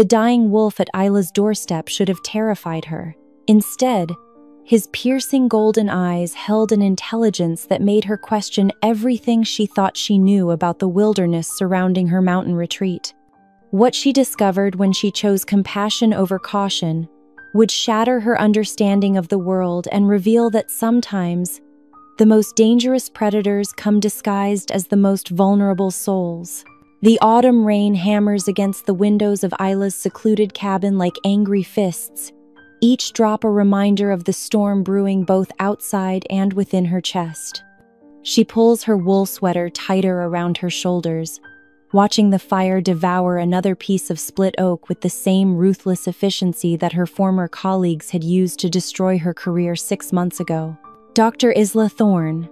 The dying wolf at Isla's doorstep should have terrified her. Instead, his piercing golden eyes held an intelligence that made her question everything she thought she knew about the wilderness surrounding her mountain retreat. What she discovered when she chose compassion over caution would shatter her understanding of the world and reveal that sometimes the most dangerous predators come disguised as the most vulnerable souls. The autumn rain hammers against the windows of Isla's secluded cabin like angry fists, each drop a reminder of the storm brewing both outside and within her chest. She pulls her wool sweater tighter around her shoulders, watching the fire devour another piece of split oak with the same ruthless efficiency that her former colleagues had used to destroy her career 6 months ago. Dr. Isla Thorne.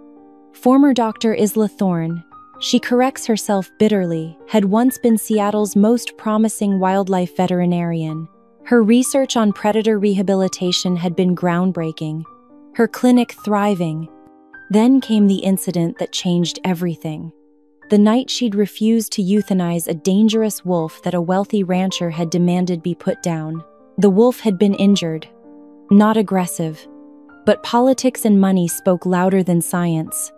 Former Dr. Isla Thorne, she corrects herself bitterly, had once been Seattle's most promising wildlife veterinarian. Her research on predator rehabilitation had been groundbreaking, her clinic thriving. Then came the incident that changed everything. The night she'd refused to euthanize a dangerous wolf that a wealthy rancher had demanded be put down. The wolf had been injured, not aggressive, but politics and money spoke louder than science.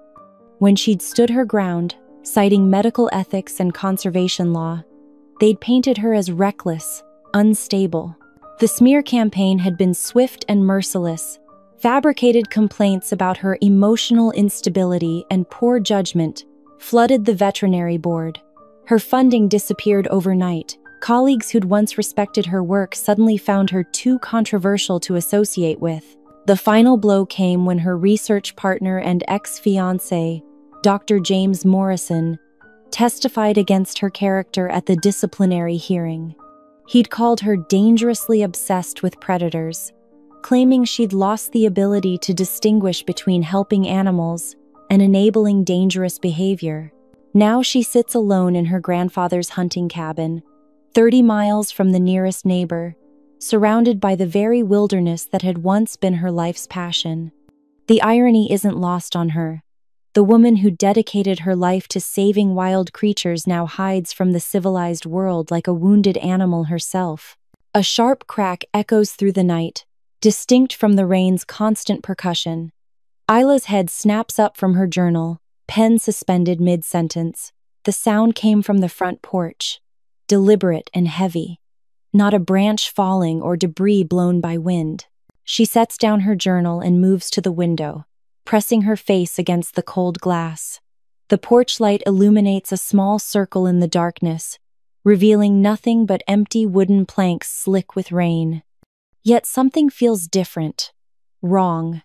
When she'd stood her ground, citing medical ethics and conservation law, they'd painted her as reckless, unstable. The smear campaign had been swift and merciless, fabricated complaints about her emotional instability and poor judgment flooded the veterinary board. Her funding disappeared overnight. Colleagues who'd once respected her work suddenly found her too controversial to associate with. The final blow came when her research partner and ex-fiancé, Dr. James Morrison, testified against her character at the disciplinary hearing. He'd called her dangerously obsessed with predators, claiming she'd lost the ability to distinguish between helping animals and enabling dangerous behavior. Now she sits alone in her grandfather's hunting cabin, 30 miles from the nearest neighbor, surrounded by the very wilderness that had once been her life's passion. The irony isn't lost on her. The woman who dedicated her life to saving wild creatures now hides from the civilized world like a wounded animal herself. A sharp crack echoes through the night, distinct from the rain's constant percussion. Isla's head snaps up from her journal, pen suspended mid-sentence. The sound came from the front porch, deliberate and heavy. Not a branch falling or debris blown by wind. She sets down her journal and moves to the window, pressing her face against the cold glass. The porch light illuminates a small circle in the darkness, revealing nothing but empty wooden planks slick with rain. Yet something feels different, wrong.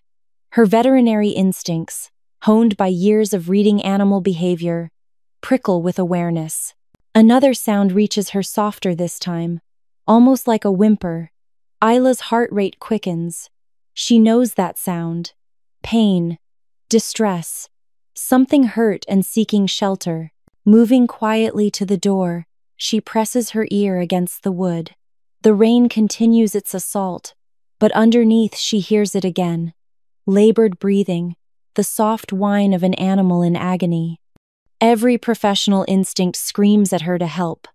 Her veterinary instincts, honed by years of reading animal behavior, prickle with awareness. Another sound reaches her softer this time, almost like a whimper. Isla's heart rate quickens. She knows that sound. Pain, distress, something hurt and seeking shelter. Moving quietly to the door, she presses her ear against the wood. The rain continues its assault, but underneath she hears it again. Labored breathing, the soft whine of an animal in agony. Every professional instinct screams at her to help,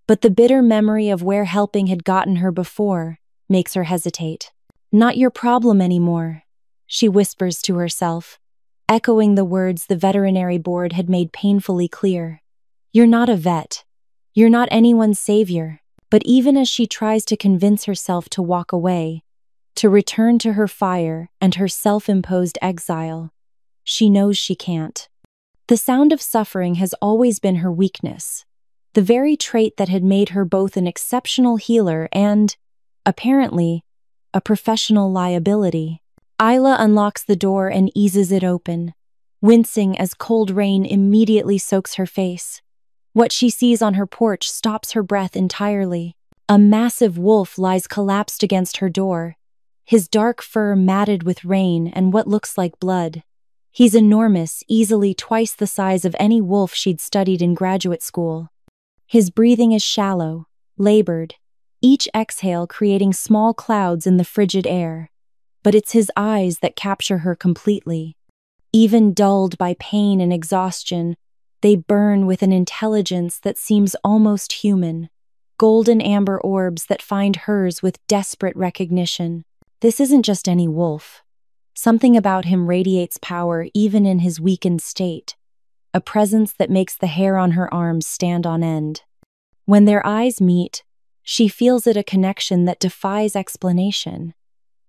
but the bitter memory of where helping had gotten her before makes her hesitate. "Not your problem anymore," she whispers to herself, echoing the words the veterinary board had made painfully clear. "You're not a vet. You're not anyone's savior." But even as she tries to convince herself to walk away, to return to her fire and her self-imposed exile, she knows she can't. The sound of suffering has always been her weakness, the very trait that had made her both an exceptional healer and, apparently, a professional liability. Isla unlocks the door and eases it open, wincing as cold rain immediately soaks her face. What she sees on her porch stops her breath entirely. A massive wolf lies collapsed against her door, his dark fur matted with rain and what looks like blood. He's enormous, easily twice the size of any wolf she'd studied in graduate school. His breathing is shallow, labored, each exhale creating small clouds in the frigid air. But it's his eyes that capture her completely. Even dulled by pain and exhaustion, they burn with an intelligence that seems almost human. golden amber orbs that find hers with desperate recognition. This isn't just any wolf. Something about him radiates power even in his weakened state, a presence that makes the hair on her arms stand on end. When their eyes meet, she feels it a connection that defies explanation,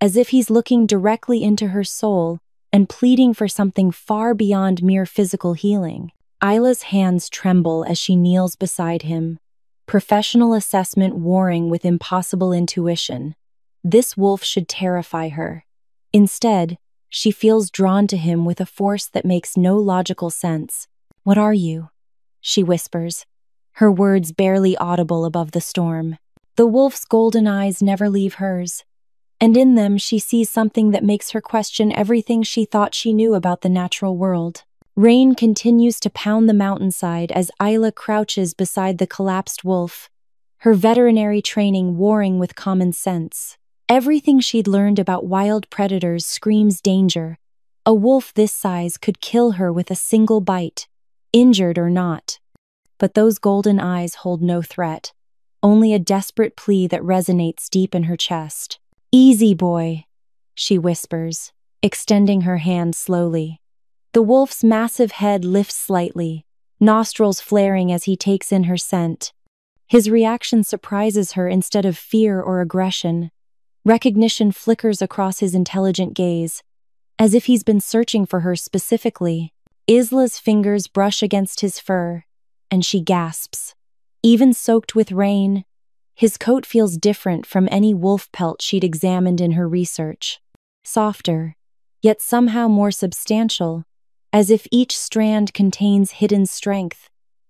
as if he's looking directly into her soul and pleading for something far beyond mere physical healing. Isla's hands tremble as she kneels beside him, professional assessment warring with impossible intuition. This wolf should terrify her. Instead, she feels drawn to him with a force that makes no logical sense. "What are you?" she whispers, her words barely audible above the storm. The wolf's golden eyes never leave hers, and in them she sees something that makes her question everything she thought she knew about the natural world. Rain continues to pound the mountainside as Isla crouches beside the collapsed wolf, her veterinary training warring with common sense. Everything she'd learned about wild predators screams danger. A wolf this size could kill her with a single bite, injured or not. But those golden eyes hold no threat, only a desperate plea that resonates deep in her chest. "Easy, boy," she whispers, extending her hand slowly. The wolf's massive head lifts slightly, nostrils flaring as he takes in her scent. His reaction surprises her instead of fear or aggression. Recognition flickers across his intelligent gaze, as if he's been searching for her specifically. Isla's fingers brush against his fur, and she gasps. Even soaked with rain, his coat feels different from any wolf pelt she'd examined in her research. Softer, yet somehow more substantial, as if each strand contains hidden strength.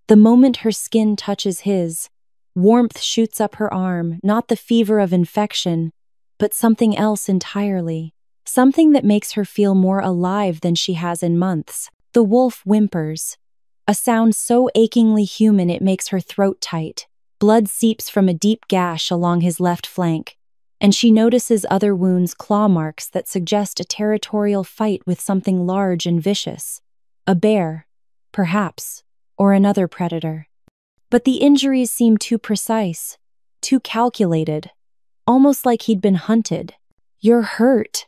The moment her skin touches his, warmth shoots up her arm, not the fever of infection, but something else entirely. Something that makes her feel more alive than she has in months. The wolf whimpers, a sound so achingly human it makes her throat tight. Blood seeps from a deep gash along his left flank, and she notices other wounds, claw marks that suggest a territorial fight with something large and vicious. A bear, perhaps, or another predator. But the injuries seem too precise, too calculated, almost like he'd been hunted. "You're hurt,"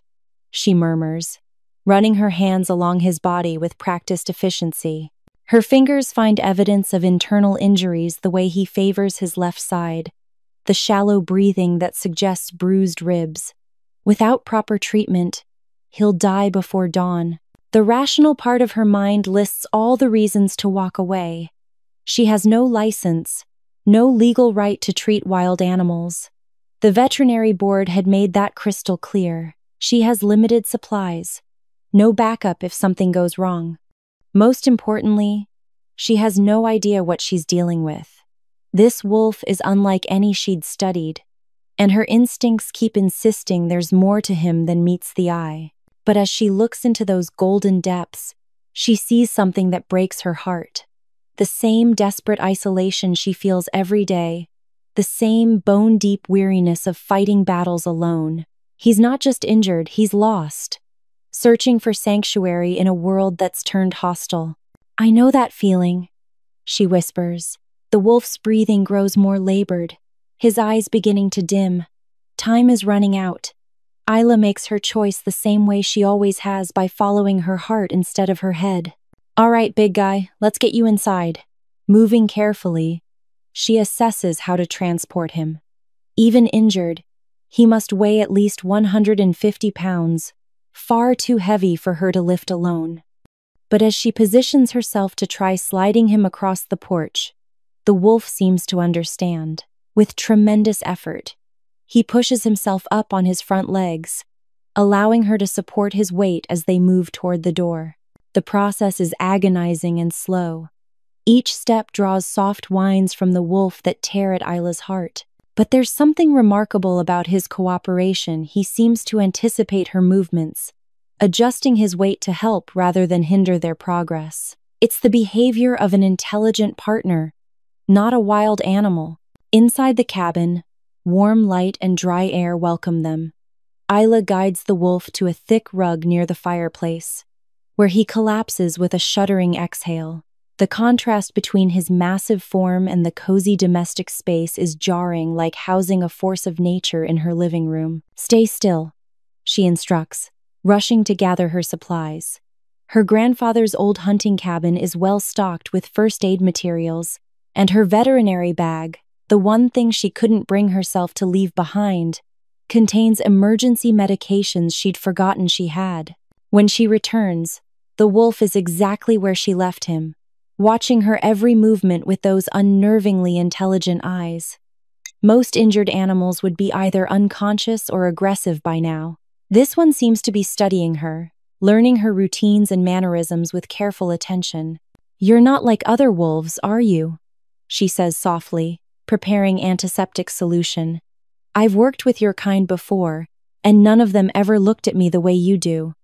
she murmurs, running her hands along his body with practiced efficiency. Her fingers find evidence of internal injuries the way he favors his left side, the shallow breathing that suggests bruised ribs. Without proper treatment, he'll die before dawn. The rational part of her mind lists all the reasons to walk away. She has no license, no legal right to treat wild animals. The veterinary board had made that crystal clear. She has limited supplies, no backup if something goes wrong. Most importantly, she has no idea what she's dealing with. This wolf is unlike any she'd studied, and her instincts keep insisting there's more to him than meets the eye. But as she looks into those golden depths, she sees something that breaks her heart. The same desperate isolation she feels every day, the same bone-deep weariness of fighting battles alone. He's not just injured, he's lost, searching for sanctuary in a world that's turned hostile. "I know that feeling," she whispers. The wolf's breathing grows more labored, his eyes beginning to dim. Time is running out. Isla makes her choice the same way she always has, by following her heart instead of her head. "All right, big guy, let's get you inside." Moving carefully, she assesses how to transport him. Even injured, he must weigh at least 150 pounds, far too heavy for her to lift alone. But as she positions herself to try sliding him across the porch, the wolf seems to understand. With tremendous effort, he pushes himself up on his front legs, allowing her to support his weight as they move toward the door. The process is agonizing and slow. Each step draws soft whines from the wolf that tear at Isla's heart. But there's something remarkable about his cooperation. He seems to anticipate her movements, adjusting his weight to help rather than hinder their progress. It's the behavior of an intelligent partner, not a wild animal. Inside the cabin, warm light and dry air welcome them. Isla guides the wolf to a thick rug near the fireplace, where he collapses with a shuddering exhale. The contrast between his massive form and the cozy domestic space is jarring, like housing a force of nature in her living room. "Stay still," she instructs, rushing to gather her supplies. Her grandfather's old hunting cabin is well stocked with first aid materials, and her veterinary bag, the one thing she couldn't bring herself to leave behind, contains emergency medications she'd forgotten she had. When she returns, the wolf is exactly where she left him, watching her every movement with those unnervingly intelligent eyes. Most injured animals would be either unconscious or aggressive by now. This one seems to be studying her, learning her routines and mannerisms with careful attention. "You're not like other wolves, are you?" she says softly, preparing antiseptic solution. "I've worked with your kind before, and none of them ever looked at me the way you do."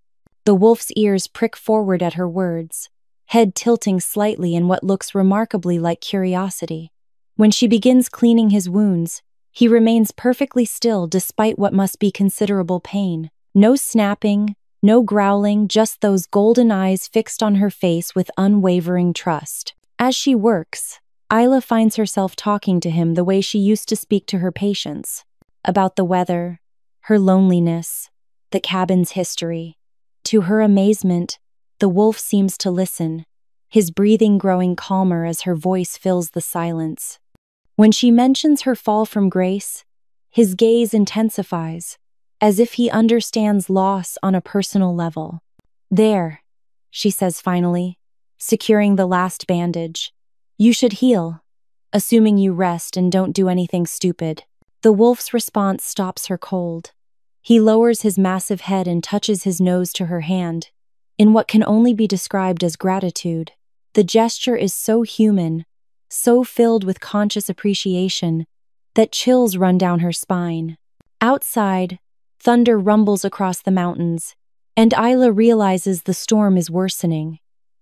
The wolf's ears prick forward at her words, head tilting slightly in what looks remarkably like curiosity. When she begins cleaning his wounds, he remains perfectly still despite what must be considerable pain. No snapping, no growling, just those golden eyes fixed on her face with unwavering trust. As she works, Isla finds herself talking to him the way she used to speak to her patients, about the weather, her loneliness, the cabin's history. To her amazement, the wolf seems to listen, his breathing growing calmer as her voice fills the silence. When she mentions her fall from grace, his gaze intensifies, as if he understands loss on a personal level. "There," she says finally, securing the last bandage. "You should heal, assuming you rest and don't do anything stupid." The wolf's response stops her cold. He lowers his massive head and touches his nose to her hand, in what can only be described as gratitude. The gesture is so human, so filled with conscious appreciation, that chills run down her spine. Outside, thunder rumbles across the mountains, and Isla realizes the storm is worsening.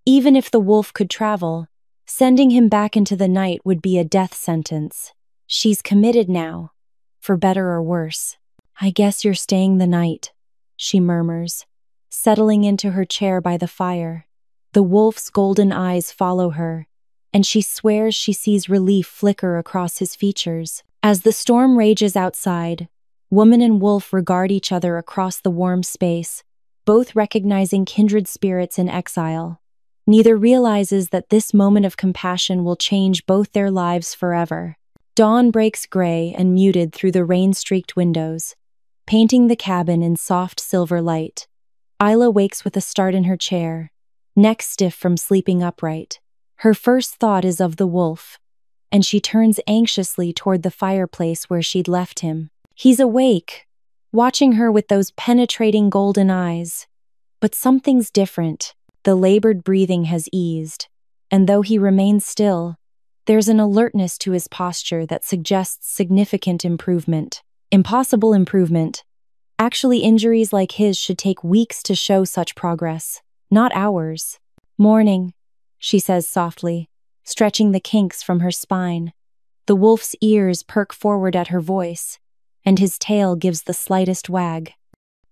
Even if the wolf could travel, sending him back into the night would be a death sentence. She's committed now, for better or worse. "I guess you're staying the night," she murmurs, settling into her chair by the fire. The wolf's golden eyes follow her, and she swears she sees relief flicker across his features. As the storm rages outside, woman and wolf regard each other across the warm space, both recognizing kindred spirits in exile. Neither realizes that this moment of compassion will change both their lives forever. Dawn breaks gray and muted through the rain-streaked windows, painting the cabin in soft silver light. Isla wakes with a start in her chair, neck stiff from sleeping upright. Her first thought is of the wolf, and she turns anxiously toward the fireplace where she'd left him. He's awake, watching her with those penetrating golden eyes. But something's different. The labored breathing has eased, and though he remains still, there's an alertness to his posture that suggests significant improvement. Impossible improvement. Actually, injuries like his should take weeks to show such progress, not hours. "Morning," she says softly, stretching the kinks from her spine. The wolf's ears perk forward at her voice, and his tail gives the slightest wag.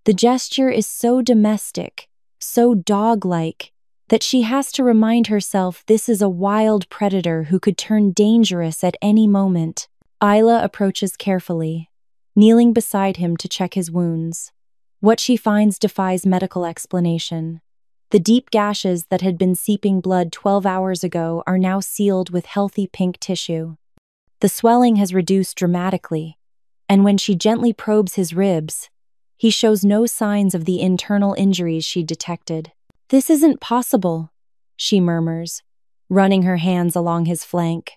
The gesture is so domestic, so dog-like, that she has to remind herself this is a wild predator who could turn dangerous at any moment. Isla approaches carefully, kneeling beside him to check his wounds. What she finds defies medical explanation. The deep gashes that had been seeping blood 12 hours ago are now sealed with healthy pink tissue. The swelling has reduced dramatically, and when she gently probes his ribs, he shows no signs of the internal injuries she detected. "This isn't possible," she murmurs, running her hands along his flank.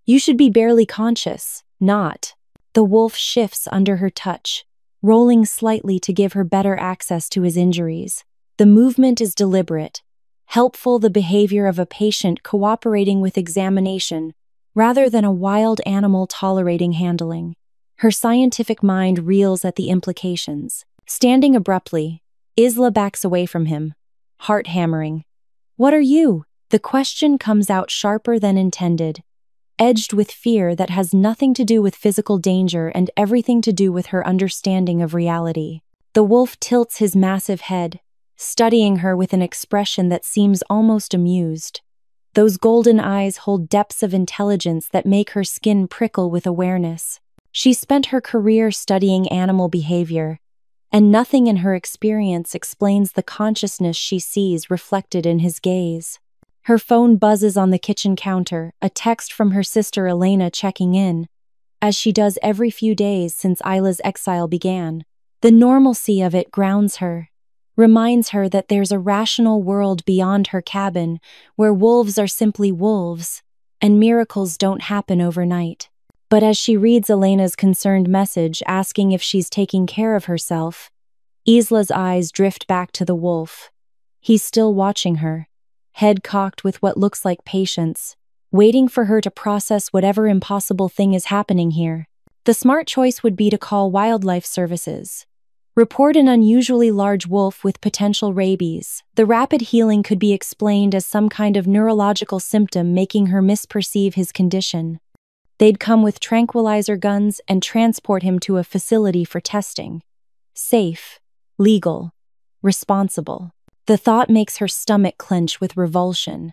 "You should be barely conscious, not." The wolf shifts under her touch, rolling slightly to give her better access to his injuries. The movement is deliberate, helpful, the behavior of a patient cooperating with examination, rather than a wild animal tolerating handling. Her scientific mind reels at the implications. Standing abruptly, Isla backs away from him, heart hammering. "What are you?" The question comes out sharper than intended, edged with fear that has nothing to do with physical danger and everything to do with her understanding of reality. The wolf tilts his massive head, studying her with an expression that seems almost amused. Those golden eyes hold depths of intelligence that make her skin prickle with awareness. She spent her career studying animal behavior, and nothing in her experience explains the consciousness she sees reflected in his gaze. Her phone buzzes on the kitchen counter, a text from her sister Elena checking in, as she does every few days since Isla's exile began. The normalcy of it grounds her, reminds her that there's a rational world beyond her cabin where wolves are simply wolves, and miracles don't happen overnight. But as she reads Elena's concerned message asking if she's taking care of herself, Isla's eyes drift back to the wolf. He's still watching her, head cocked with what looks like patience, waiting for her to process whatever impossible thing is happening here. The smart choice would be to call wildlife services. Report an unusually large wolf with potential rabies. The rapid healing could be explained as some kind of neurological symptom making her misperceive his condition. They'd come with tranquilizer guns and transport him to a facility for testing. Safe, legal, responsible. The thought makes her stomach clench with revulsion.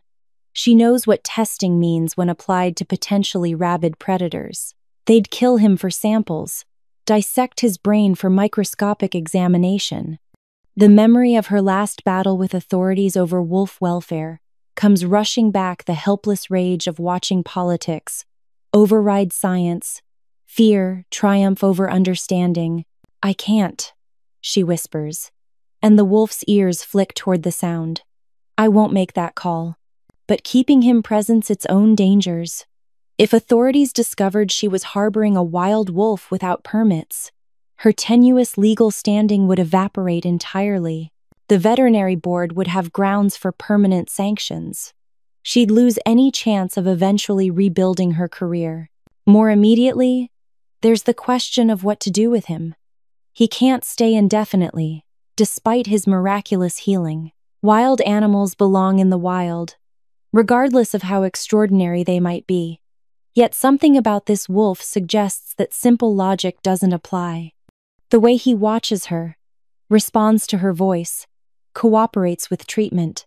She knows what testing means when applied to potentially rabid predators. They'd kill him for samples, dissect his brain for microscopic examination. The memory of her last battle with authorities over wolf welfare comes rushing back, the helpless rage of watching politics override science, fear triumph over understanding. "I can't," she whispers, and the wolf's ears flick toward the sound. "I won't make that call." But keeping him presents its own dangers. If authorities discovered she was harboring a wild wolf without permits, her tenuous legal standing would evaporate entirely. The veterinary board would have grounds for permanent sanctions. She'd lose any chance of eventually rebuilding her career. More immediately, there's the question of what to do with him. He can't stay indefinitely, despite his miraculous healing. Wild animals belong in the wild, regardless of how extraordinary they might be. Yet something about this wolf suggests that simple logic doesn't apply. The way he watches her, responds to her voice, cooperates with treatment.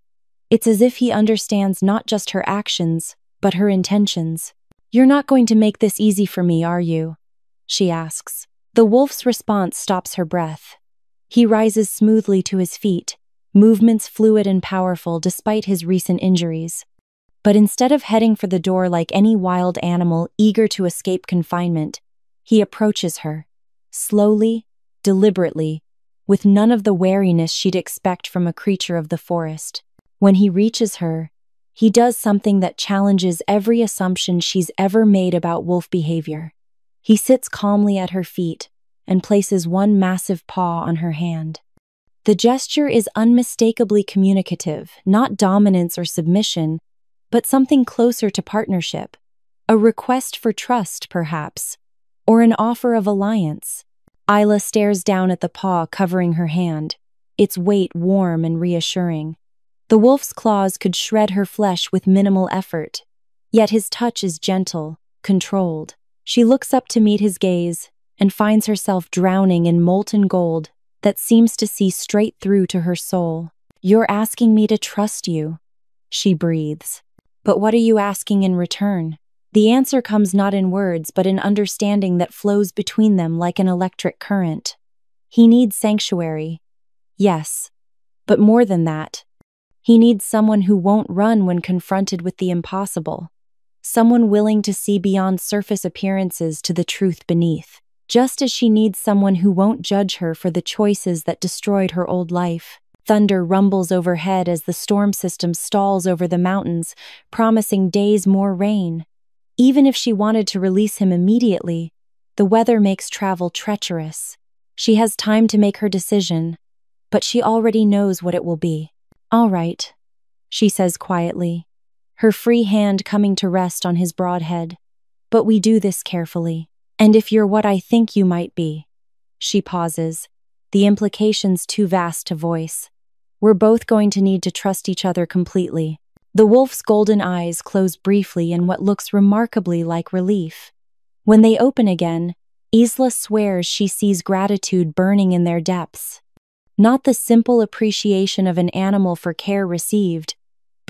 It's as if he understands not just her actions, but her intentions. "You're not going to make this easy for me, are you?" she asks. The wolf's response stops her breath. He rises smoothly to his feet, movements fluid and powerful despite his recent injuries. But instead of heading for the door like any wild animal eager to escape confinement, he approaches her, slowly, deliberately, with none of the wariness she'd expect from a creature of the forest. When he reaches her, he does something that challenges every assumption she's ever made about wolf behavior. He sits calmly at her feet and places one massive paw on her hand. The gesture is unmistakably communicative, not dominance or submission, but something closer to partnership. A request for trust, perhaps, or an offer of alliance. Isla stares down at the paw covering her hand, its weight warm and reassuring. The wolf's claws could shred her flesh with minimal effort, yet his touch is gentle, controlled. She looks up to meet his gaze and finds herself drowning in molten gold that seems to see straight through to her soul. "You're asking me to trust you," she breathes. "But what are you asking in return?" The answer comes not in words but in understanding that flows between them like an electric current. He needs sanctuary. Yes, but more than that. He needs someone who won't run when confronted with the impossible. Someone willing to see beyond surface appearances to the truth beneath. Just as she needs someone who won't judge her for the choices that destroyed her old life. Thunder rumbles overhead as the storm system stalls over the mountains, promising days more rain. Even if she wanted to release him immediately, the weather makes travel treacherous. She has time to make her decision, but she already knows what it will be. "All right," she says quietly, her free hand coming to rest on his broad head. "But we do this carefully. And if you're what I think you might be." She pauses, the implications too vast to voice. "We're both going to need to trust each other completely." The wolf's golden eyes close briefly in what looks remarkably like relief. When they open again, Isla swears she sees gratitude burning in their depths. Not the simple appreciation of an animal for care received,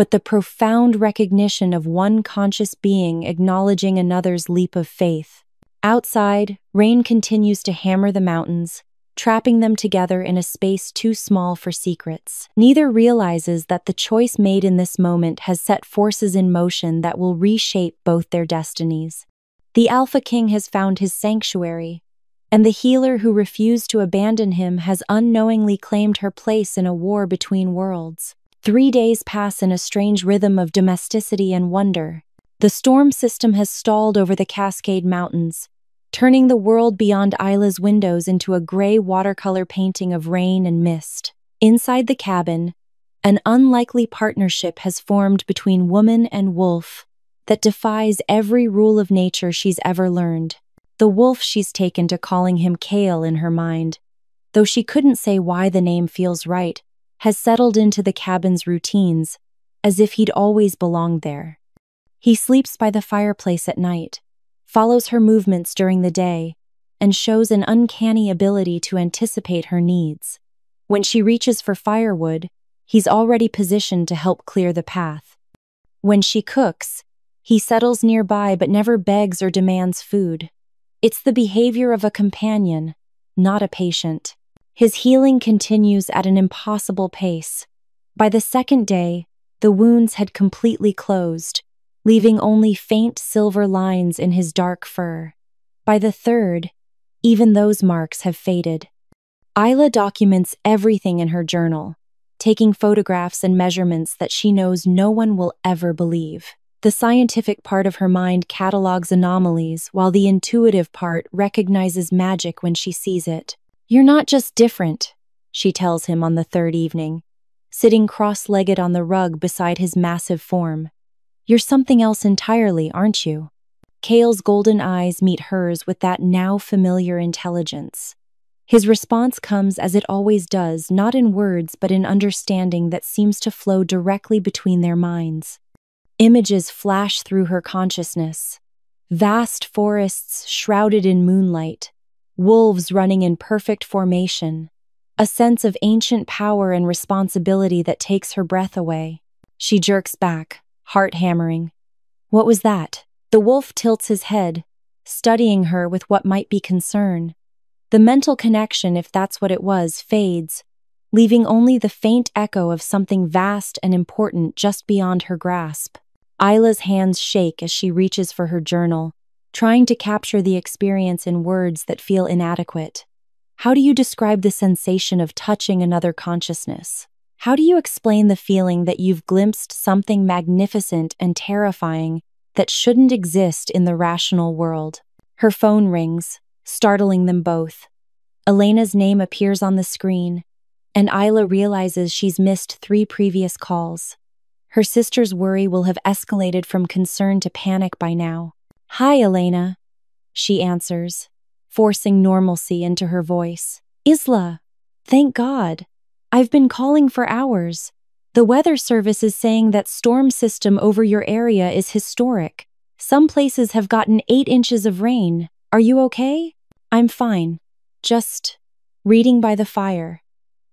but the profound recognition of one conscious being acknowledging another's leap of faith. Outside, rain continues to hammer the mountains, trapping them together in a space too small for secrets. Neither realizes that the choice made in this moment has set forces in motion that will reshape both their destinies. The Alpha King has found his sanctuary, and the healer who refused to abandon him has unknowingly claimed her place in a war between worlds. 3 days pass in a strange rhythm of domesticity and wonder. The storm system has stalled over the Cascade Mountains, turning the world beyond Isla's windows into a gray watercolor painting of rain and mist. Inside the cabin, an unlikely partnership has formed between woman and wolf that defies every rule of nature she's ever learned. The wolf she's taken to calling him Kael in her mind, though she couldn't say why the name feels right, has settled into the cabin's routines, as if he'd always belonged there. He sleeps by the fireplace at night, follows her movements during the day, and shows an uncanny ability to anticipate her needs. When she reaches for firewood, he's already positioned to help clear the path. When she cooks, he settles nearby but never begs or demands food. It's the behavior of a companion, not a patient. His healing continues at an impossible pace. By the second day, the wounds had completely closed, leaving only faint silver lines in his dark fur. By the third, even those marks have faded. Isla documents everything in her journal, taking photographs and measurements that she knows no one will ever believe. The scientific part of her mind catalogs anomalies, while the intuitive part recognizes magic when she sees it. "You're not just different," she tells him on the third evening, sitting cross-legged on the rug beside his massive form. "You're something else entirely, aren't you?" Kael's golden eyes meet hers with that now familiar intelligence. His response comes as it always does, not in words but in understanding that seems to flow directly between their minds. Images flash through her consciousness. Vast forests shrouded in moonlight, wolves running in perfect formation, a sense of ancient power and responsibility that takes her breath away. She jerks back, heart hammering. "What was that?" The wolf tilts his head, studying her with what might be concern. The mental connection, if that's what it was, fades, leaving only the faint echo of something vast and important just beyond her grasp. Isla's hands shake as she reaches for her journal, trying to capture the experience in words that feel inadequate. How do you describe the sensation of touching another consciousness? How do you explain the feeling that you've glimpsed something magnificent and terrifying that shouldn't exist in the rational world? Her phone rings, startling them both. Elena's name appears on the screen, and Isla realizes she's missed 3 previous calls. Her sister's worry will have escalated from concern to panic by now. "Hi, Elena," she answers, forcing normalcy into her voice. "Isla, thank God. I've been calling for hours. The weather service is saying that storm system over your area is historic. Some places have gotten 8 inches of rain. Are you okay?" "I'm fine. Just reading by the fire."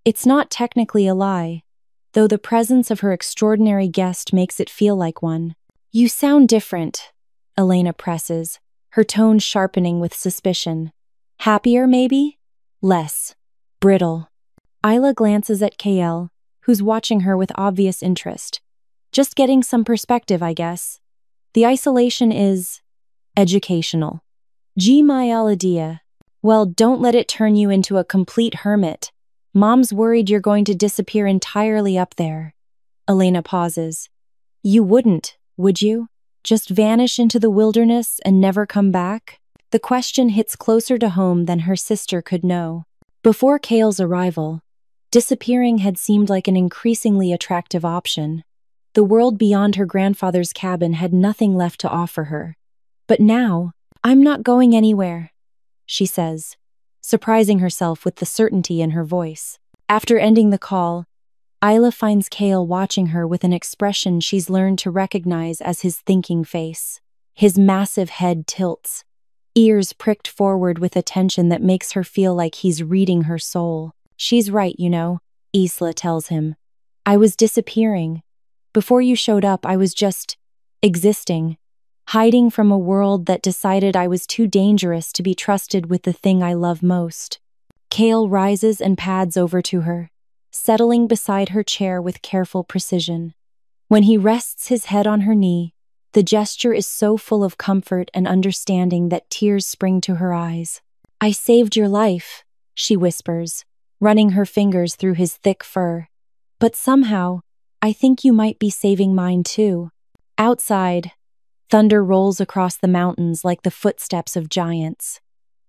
It's not technically a lie, though the presence of her extraordinary guest makes it feel like one. "You sound different," Elena presses, her tone sharpening with suspicion. "Happier, maybe? Less brittle." Isla glances at Kael, who's watching her with obvious interest. "Just getting some perspective, I guess. The isolation is educational." My idea. "Well, don't let it turn you into a complete hermit. Mom's worried you're going to disappear entirely up there." Elena pauses. "You wouldn't, would you? Just vanish into the wilderness and never come back?" The question hits closer to home than her sister could know. Before Kael's arrival, disappearing had seemed like an increasingly attractive option. The world beyond her grandfather's cabin had nothing left to offer her. But now, "I'm not going anywhere," she says, surprising herself with the certainty in her voice. After ending the call, Isla finds Kael watching her with an expression she's learned to recognize as his thinking face. His massive head tilts, ears pricked forward with attention that makes her feel like he's reading her soul. "She's right, you know," Isla tells him. "I was disappearing, Before you showed up, I was just existing, hiding from a world that decided I was too dangerous to be trusted with the thing I love most. Kael rises and pads over to her, settling beside her chair with careful precision. When he rests his head on her knee, the gesture is so full of comfort and understanding that tears spring to her eyes. "I saved your life," she whispers, running her fingers through his thick fur. "But somehow, I think you might be saving mine too." Outside, thunder rolls across the mountains like the footsteps of giants.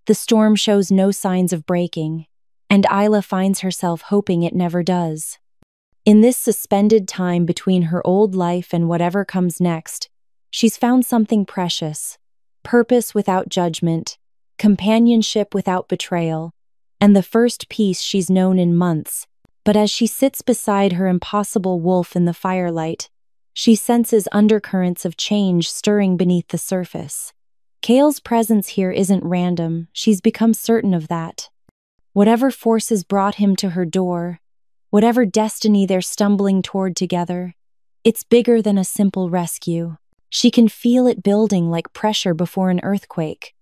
The storm shows no signs of breaking, and Isla finds herself hoping it never does. In this suspended time between her old life and whatever comes next, she's found something precious: purpose without judgment, companionship without betrayal, and the first peace she's known in months. But as she sits beside her impossible wolf in the firelight, she senses undercurrents of change stirring beneath the surface. Kael's presence here isn't random, she's become certain of that. Whatever forces brought him to her door, whatever destiny they're stumbling toward together, it's bigger than a simple rescue. She can feel it building like pressure before an earthquake,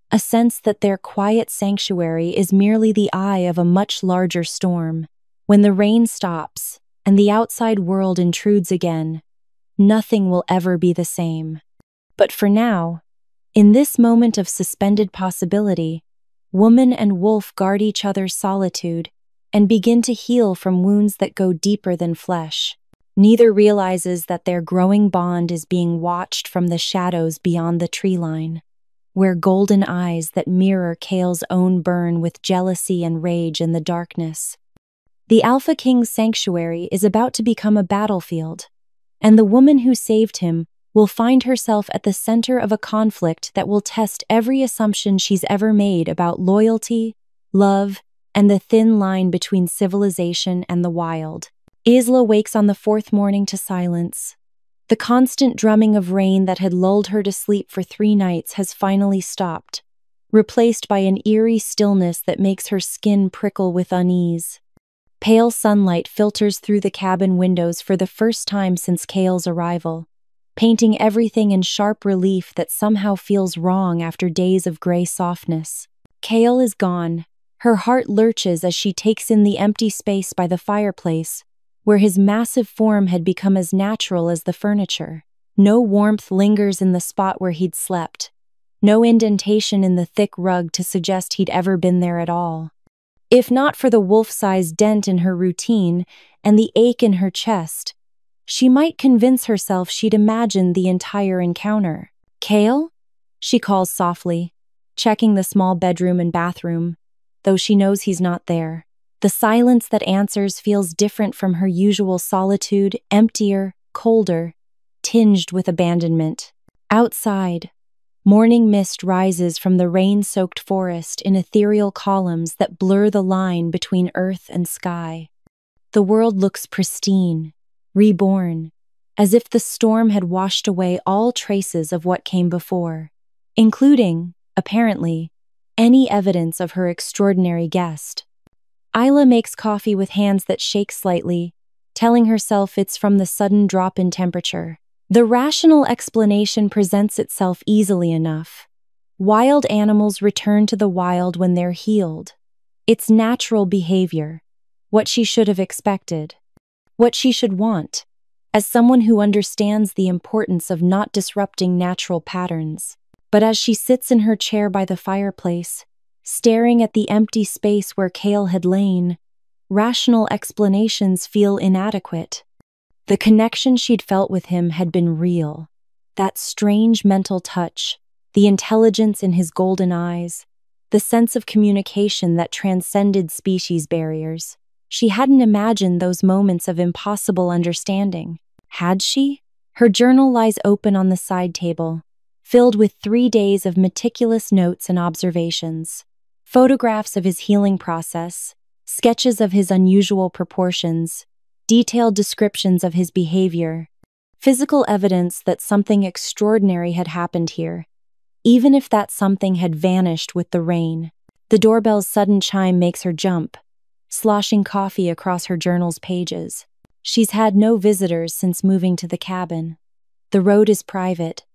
a sense that their quiet sanctuary is merely the eye of a much larger storm. When the rain stops and the outside world intrudes again, nothing will ever be the same. But for now, in this moment of suspended possibility, woman and wolf guard each other's solitude and begin to heal from wounds that go deeper than flesh. Neither realizes that their growing bond is being watched from the shadows beyond the tree line, where golden eyes that mirror Kael's own burn with jealousy and rage in the darkness. The Alpha King's sanctuary is about to become a battlefield, and the woman who saved him will find herself at the center of a conflict that will test every assumption she's ever made about loyalty, love, and the thin line between civilization and the wild. Isla wakes on the fourth morning to silence. The constant drumming of rain that had lulled her to sleep for 3 nights has finally stopped, replaced by an eerie stillness that makes her skin prickle with unease. Pale sunlight filters through the cabin windows for the first time since Kael's arrival, painting everything in sharp relief that somehow feels wrong after days of gray softness. Kael is gone. Her heart lurches as she takes in the empty space by the fireplace, where his massive form had become as natural as the furniture. No warmth lingers in the spot where he'd slept, no indentation in the thick rug to suggest he'd ever been there at all. If not for the wolf-sized dent in her routine and the ache in her chest, she might convince herself she'd imagined the entire encounter. "Kael?" she calls softly, checking the small bedroom and bathroom, though she knows he's not there. The silence that answers feels different from her usual solitude, emptier, colder, tinged with abandonment. Outside, morning mist rises from the rain-soaked forest in ethereal columns that blur the line between earth and sky. The world looks pristine, reborn, as if the storm had washed away all traces of what came before, including, apparently, any evidence of her extraordinary guest. Isla makes coffee with hands that shake slightly, telling herself it's from the sudden drop in temperature. The rational explanation presents itself easily enough. Wild animals return to the wild when they're healed. It's natural behavior, what she should have expected, what she should want, as someone who understands the importance of not disrupting natural patterns. But as she sits in her chair by the fireplace, staring at the empty space where Kael had lain, rational explanations feel inadequate. The connection she'd felt with him had been real. That strange mental touch, the intelligence in his golden eyes, the sense of communication that transcended species barriers. She hadn't imagined those moments of impossible understanding. Had she? Her journal lies open on the side table, filled with 3 days of meticulous notes and observations. Photographs of his healing process, sketches of his unusual proportions, detailed descriptions of his behavior, physical evidence that something extraordinary had happened here, even if that something had vanished with the rain. The doorbell's sudden chime makes her jump, sloshing coffee across her journal's pages. She's had no visitors since moving to the cabin. The road is private,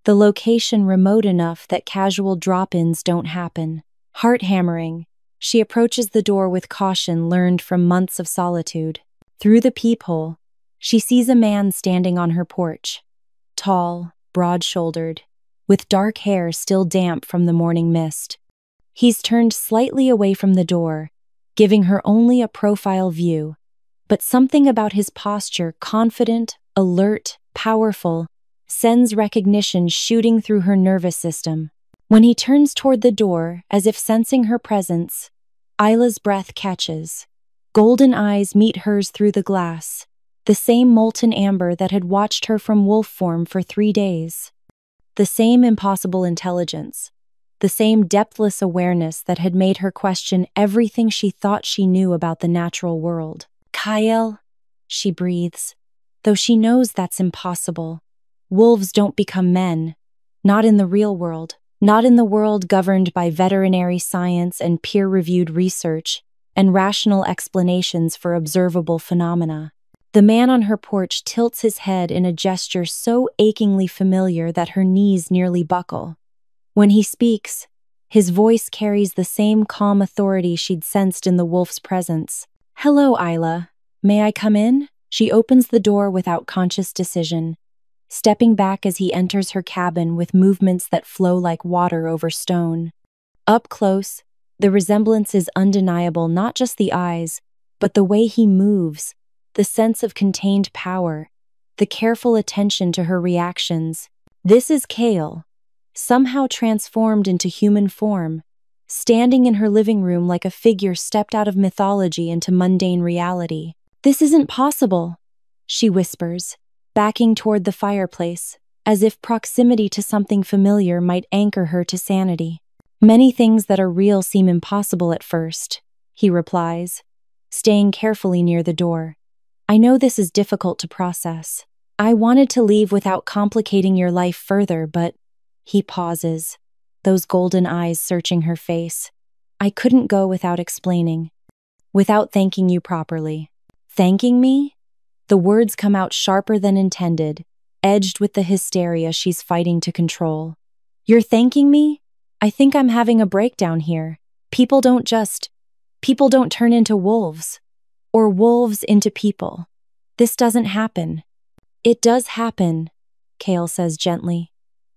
the location remote enough that casual drop-ins don't happen. Heart-hammering, she approaches the door with caution learned from months of solitude. Through the peephole, she sees a man standing on her porch. Tall, broad-shouldered, with dark hair still damp from the morning mist. He's turned slightly away from the door, giving her only a profile view, but something about his posture, confident, alert, powerful, sends recognition shooting through her nervous system. When he turns toward the door, as if sensing her presence, Isla's breath catches. Golden eyes meet hers through the glass, the same molten amber that had watched her from wolf form for 3 days. The same impossible intelligence, the same depthless awareness that had made her question everything she thought she knew about the natural world. "Kael," she breathes, though she knows that's impossible. Wolves don't become men, not in the real world, not in the world governed by veterinary science and peer-reviewed research and rational explanations for observable phenomena. The man on her porch tilts his head in a gesture so achingly familiar that her knees nearly buckle. When he speaks, his voice carries the same calm authority she'd sensed in the wolf's presence. "Hello, Isla. May I come in?" She opens the door without conscious decision, stepping back as he enters her cabin with movements that flow like water over stone. Up close, the resemblance is undeniable, not just the eyes, but the way he moves, the sense of contained power, the careful attention to her reactions. This is Kael, somehow transformed into human form, standing in her living room like a figure stepped out of mythology into mundane reality. "This isn't possible," she whispers, backing toward the fireplace, as if proximity to something familiar might anchor her to sanity. "Many things that are real seem impossible at first," he replies, staying carefully near the door. "I know this is difficult to process. I wanted to leave without complicating your life further, but..." He pauses, those golden eyes searching her face. "I couldn't go without explaining, without thanking you properly." "Thanking me?" The words come out sharper than intended, edged with the hysteria she's fighting to control. "You're thanking me? I think I'm having a breakdown here. People don't turn into wolves. Or wolves into people. This doesn't happen." "It does happen," Kael says gently.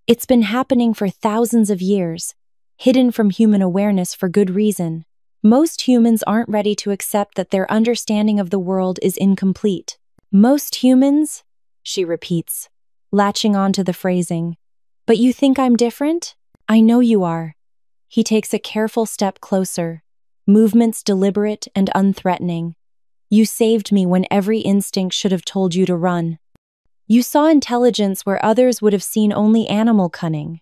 "It's been happening for thousands of years, hidden from human awareness for good reason. Most humans aren't ready to accept that their understanding of the world is incomplete." "Most humans?" she repeats, latching on to the phrasing. "But you think I'm different?" "I know you are." He takes a careful step closer, movements deliberate and unthreatening. "You saved me when every instinct should have told you to run. You saw intelligence where others would have seen only animal cunning.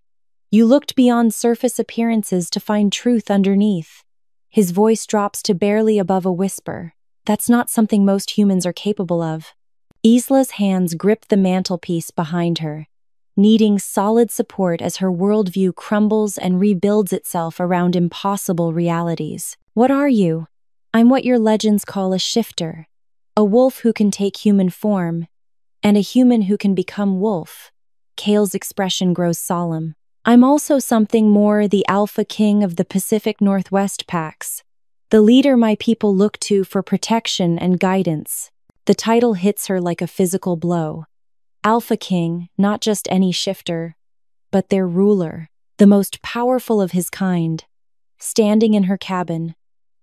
You looked beyond surface appearances to find truth underneath." His voice drops to barely above a whisper. "That's not something most humans are capable of." Isla's hands grip the mantelpiece behind her, needing solid support as her worldview crumbles and rebuilds itself around impossible realities. "What are you?" "I'm what your legends call a shifter, a wolf who can take human form, and a human who can become wolf." Kael's expression grows solemn. "I'm also something more, the alpha king of the Pacific Northwest packs, the leader my people look to for protection and guidance." The title hits her like a physical blow. Alpha King, not just any shifter, but their ruler, the most powerful of his kind, standing in her cabin,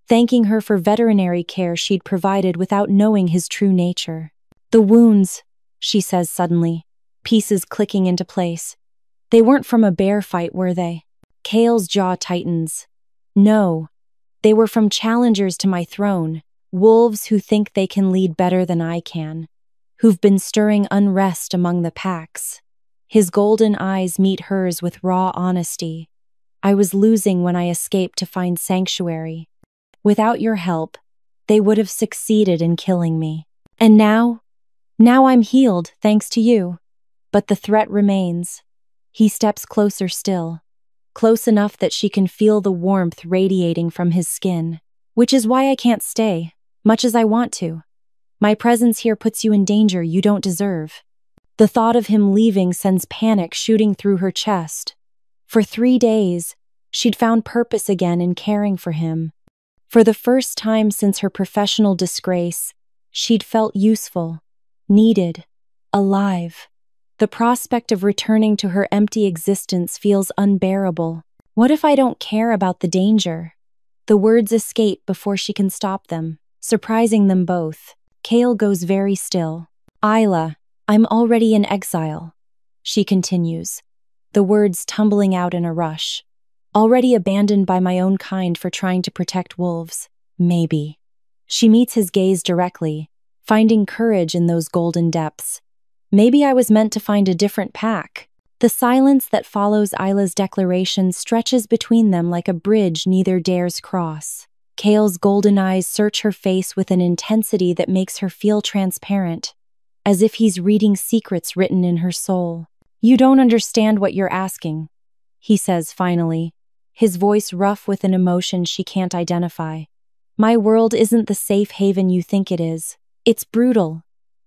thanking her for veterinary care she'd provided without knowing his true nature. "The wounds," she says suddenly, pieces clicking into place. "They weren't from a bear fight, were they?" Kael's jaw tightens. "No, they were from challengers to my throne, wolves who think they can lead better than I can, who've been stirring unrest among the packs." His golden eyes meet hers with raw honesty. "I was losing when I escaped to find sanctuary. Without your help, they would have succeeded in killing me. And now I'm healed, thanks to you. But the threat remains." He steps closer still, close enough that she can feel the warmth radiating from his skin. "Which is why I can't stay, much as I want to." My presence here puts you in danger you don't deserve." The thought of him leaving sends panic shooting through her chest. For 3 days, she'd found purpose again in caring for him. For the first time since her professional disgrace, she'd felt useful, needed, alive. The prospect of returning to her empty existence feels unbearable. What if I don't care about the danger? The words escape before she can stop them, surprising them both. Kael goes very still. "Isla, I'm already in exile," she continues, the words tumbling out in a rush. "Already abandoned by my own kind for trying to protect wolves. Maybe." She meets his gaze directly, finding courage in those golden depths. "Maybe I was meant to find a different pack." The silence that follows Isla's declaration stretches between them like a bridge neither dares cross. Kael's golden eyes search her face with an intensity that makes her feel transparent, as if he's reading secrets written in her soul. "You don't understand what you're asking," he says finally, his voice rough with an emotion she can't identify. "My world isn't the safe haven you think it is. It's brutal,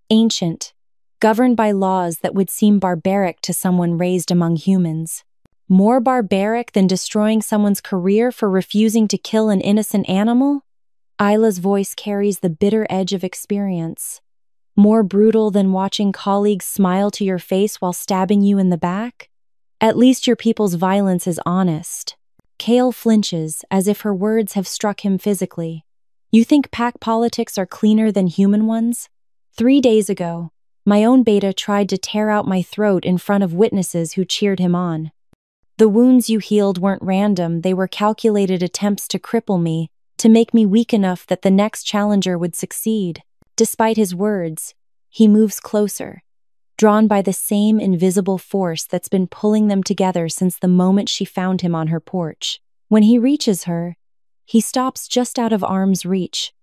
ancient, governed by laws that would seem barbaric to someone raised among humans. More barbaric than destroying someone's career for refusing to kill an innocent animal?" Isla's voice carries the bitter edge of experience. "More brutal than watching colleagues smile to your face while stabbing you in the back? At least your people's violence is honest." Kael flinches, as if her words have struck him physically. "You think pack politics are cleaner than human ones? 3 days ago, my own beta tried to tear out my throat in front of witnesses who cheered him on. The wounds you healed weren't random, they were calculated attempts to cripple me, to make me weak enough that the next challenger would succeed." Despite his words, he moves closer, drawn by the same invisible force that's been pulling them together since the moment she found him on her porch. When he reaches her, he stops just out of arm's reach,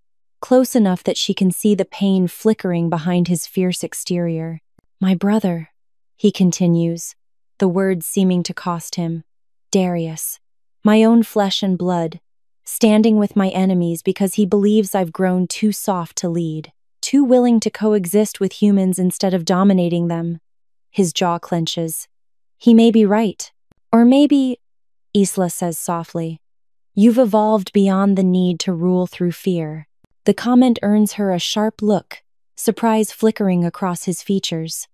close enough that she can see the pain flickering behind his fierce exterior. "My brother," he continues, the words seeming to cost him. "Darius, my own flesh and blood, standing with my enemies because he believes I've grown too soft to lead, too willing to coexist with humans instead of dominating them." His jaw clenches. "He may be right. Or maybe," Isla says softly, "you've evolved beyond the need to rule through fear." The comment earns her a sharp look, surprise flickering across his features.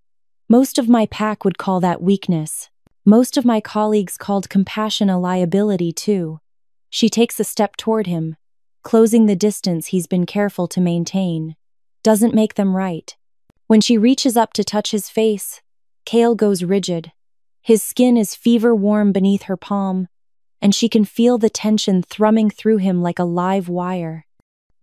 "Most of my pack would call that weakness. Most of my colleagues called compassion a liability too." She takes a step toward him, closing the distance he's been careful to maintain. Doesn't make them right. When she reaches up to touch his face, Kael goes rigid. His skin is fever warm beneath her palm, and she can feel the tension thrumming through him like a live wire.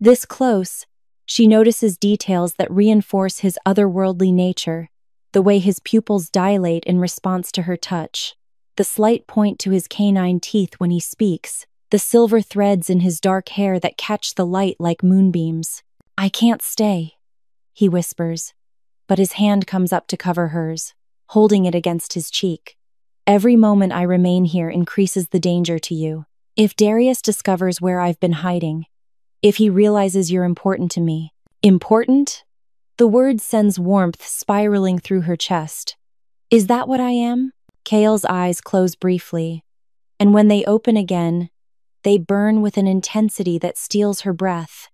This close, she notices details that reinforce his otherworldly nature, the way his pupils dilate in response to her touch, the slight point to his canine teeth when he speaks, the silver threads in his dark hair that catch the light like moonbeams. "I can't stay," he whispers, but his hand comes up to cover hers, holding it against his cheek. "Every moment I remain here increases the danger to you. If Darius discovers where I've been hiding, if he realizes you're important to me." "Important?" The word sends warmth spiraling through her chest. "Is that what I am?" Kael's eyes close briefly, and when they open again, they burn with an intensity that steals her breath.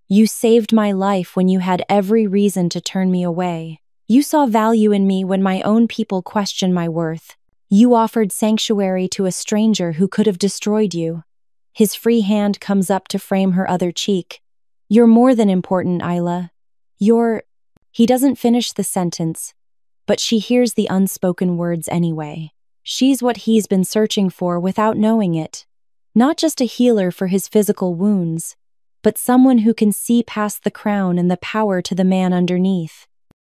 "You saved my life when you had every reason to turn me away. You saw value in me when my own people questioned my worth. You offered sanctuary to a stranger who could have destroyed you." His free hand comes up to frame her other cheek. "You're more than important, Isla. You're—" He doesn't finish the sentence, but she hears the unspoken words anyway. She's what he's been searching for without knowing it. Not just a healer for his physical wounds, but someone who can see past the crown and the power to the man underneath.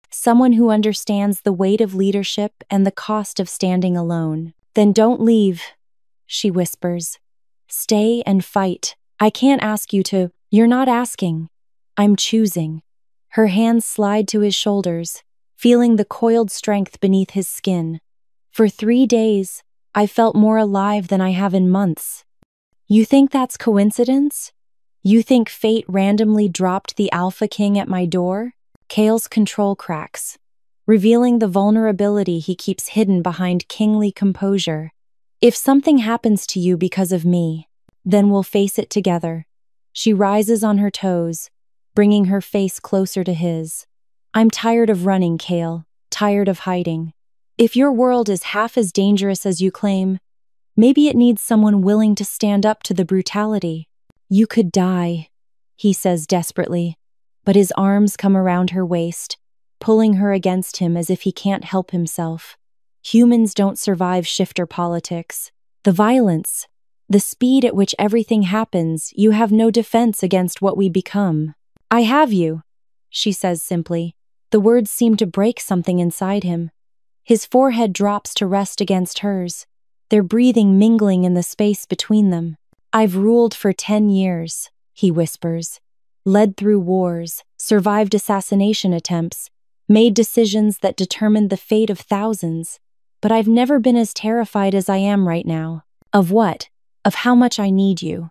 Someone who understands the weight of leadership and the cost of standing alone. "Then don't leave," she whispers. "Stay and fight. I can't ask you to." "You're not asking. I'm choosing." Her hands slide to his shoulders, feeling the coiled strength beneath his skin. "For 3 days, I felt more alive than I have in months." "You think that's coincidence? You think fate randomly dropped the Alpha King at my door?" Kael's control cracks, revealing the vulnerability he keeps hidden behind kingly composure. If something happens to you because of me, then we'll face it together. She rises on her toes, bringing her face closer to his. I'm tired of running, Kael, tired of hiding. If your world is half as dangerous as you claim, maybe it needs someone willing to stand up to the brutality. You could die, he says desperately, but his arms come around her waist, pulling her against him as if he can't help himself. Humans don't survive shifter politics. The violence, the speed at which everything happens, you have no defense against what we become. I have you, she says simply. The words seem to break something inside him. His forehead drops to rest against hers, their breathing mingling in the space between them. I've ruled for 10 years, he whispers, led through wars, survived assassination attempts, made decisions that determined the fate of thousands. But I've never been as terrified as I am right now. Of what? Of how much I need you.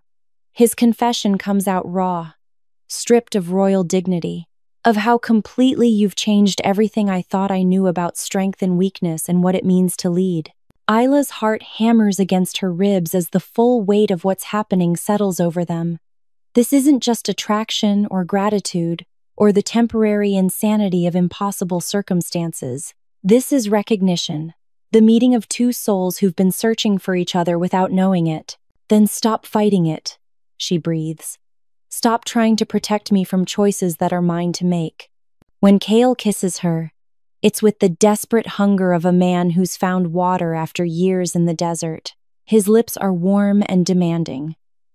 His confession comes out raw, stripped of royal dignity, of how completely you've changed everything I thought I knew about strength and weakness and what it means to lead. Isla's heart hammers against her ribs as the full weight of what's happening settles over them. This isn't just attraction or gratitude or the temporary insanity of impossible circumstances. This is recognition. The meeting of two souls who've been searching for each other without knowing it. Then stop fighting it, she breathes. Stop trying to protect me from choices that are mine to make. When Kael kisses her, it's with the desperate hunger of a man who's found water after years in the desert. His lips are warm and demanding,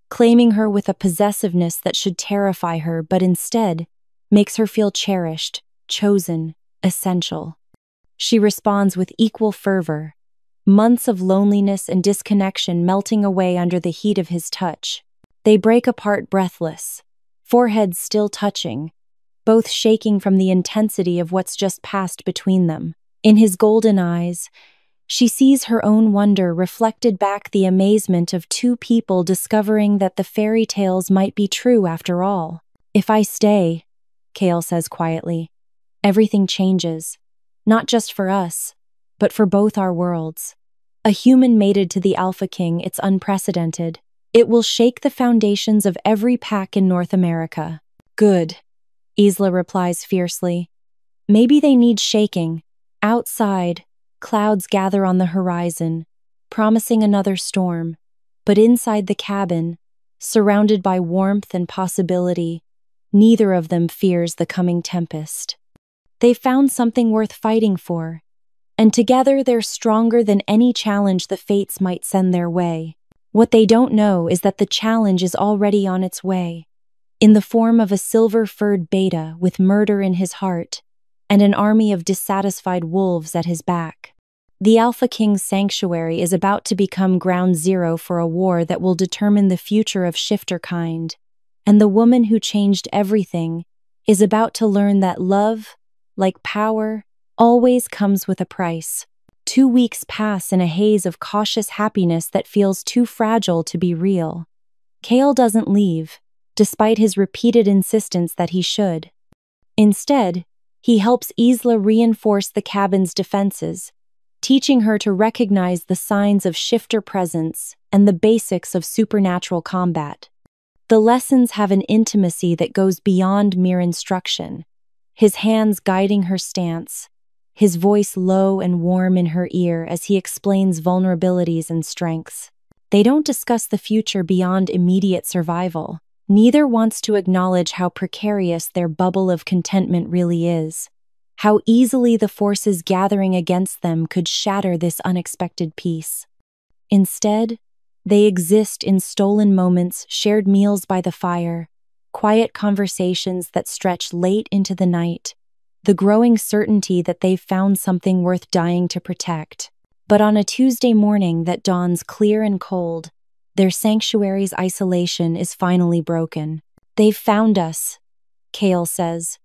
claiming her with a possessiveness that should terrify her but instead makes her feel cherished, chosen, essential. She responds with equal fervor, months of loneliness and disconnection melting away under the heat of his touch. They break apart breathless, foreheads still touching, both shaking from the intensity of what's just passed between them. In his golden eyes, she sees her own wonder reflected back, the amazement of two people discovering that the fairy tales might be true after all. If I stay, Kael says quietly, everything changes. Not just for us, but for both our worlds. A human mated to the Alpha King, it's unprecedented. It will shake the foundations of every pack in North America. Good, Isla replies fiercely. Maybe they need shaking. Outside, clouds gather on the horizon, promising another storm. But inside the cabin, surrounded by warmth and possibility, neither of them fears the coming tempest. They've found something worth fighting for, and together they're stronger than any challenge the fates might send their way. What they don't know is that the challenge is already on its way, in the form of a silver-furred beta with murder in his heart and an army of dissatisfied wolves at his back. The Alpha King's sanctuary is about to become ground zero for a war that will determine the future of shifter kind, and the woman who changed everything is about to learn that love, like power, always comes with a price. 2 weeks pass in a haze of cautious happiness that feels too fragile to be real. Kael doesn't leave, despite his repeated insistence that he should. Instead, he helps Isla reinforce the cabin's defenses, teaching her to recognize the signs of shifter presence and the basics of supernatural combat. The lessons have an intimacy that goes beyond mere instruction, his hands guiding her stance, his voice low and warm in her ear as he explains vulnerabilities and strengths. They don't discuss the future beyond immediate survival. Neither wants to acknowledge how precarious their bubble of contentment really is, how easily the forces gathering against them could shatter this unexpected peace. Instead, they exist in stolen moments, shared meals by the fire, quiet conversations that stretch late into the night, the growing certainty that they've found something worth dying to protect. But on a Tuesday morning that dawns clear and cold, their sanctuary's isolation is finally broken. They've found us, Kael says,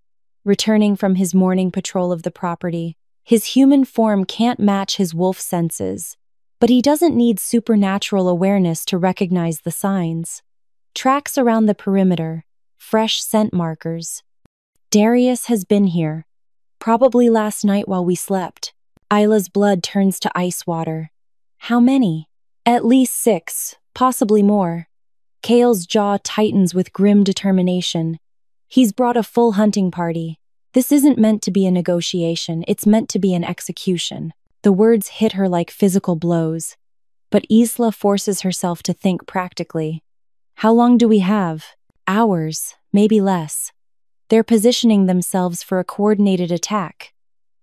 returning from his morning patrol of the property. His human form can't match his wolf senses, but he doesn't need supernatural awareness to recognize the signs. Tracks around the perimeter, fresh scent markers, Darius has been here, probably last night while we slept. Isla's blood turns to ice water. How many? At least 6, possibly more. Kael's jaw tightens with grim determination. He's brought a full hunting party. This isn't meant to be a negotiation, it's meant to be an execution. The words hit her like physical blows. But Isla forces herself to think practically. How long do we have? Hours, maybe less. They're positioning themselves for a coordinated attack.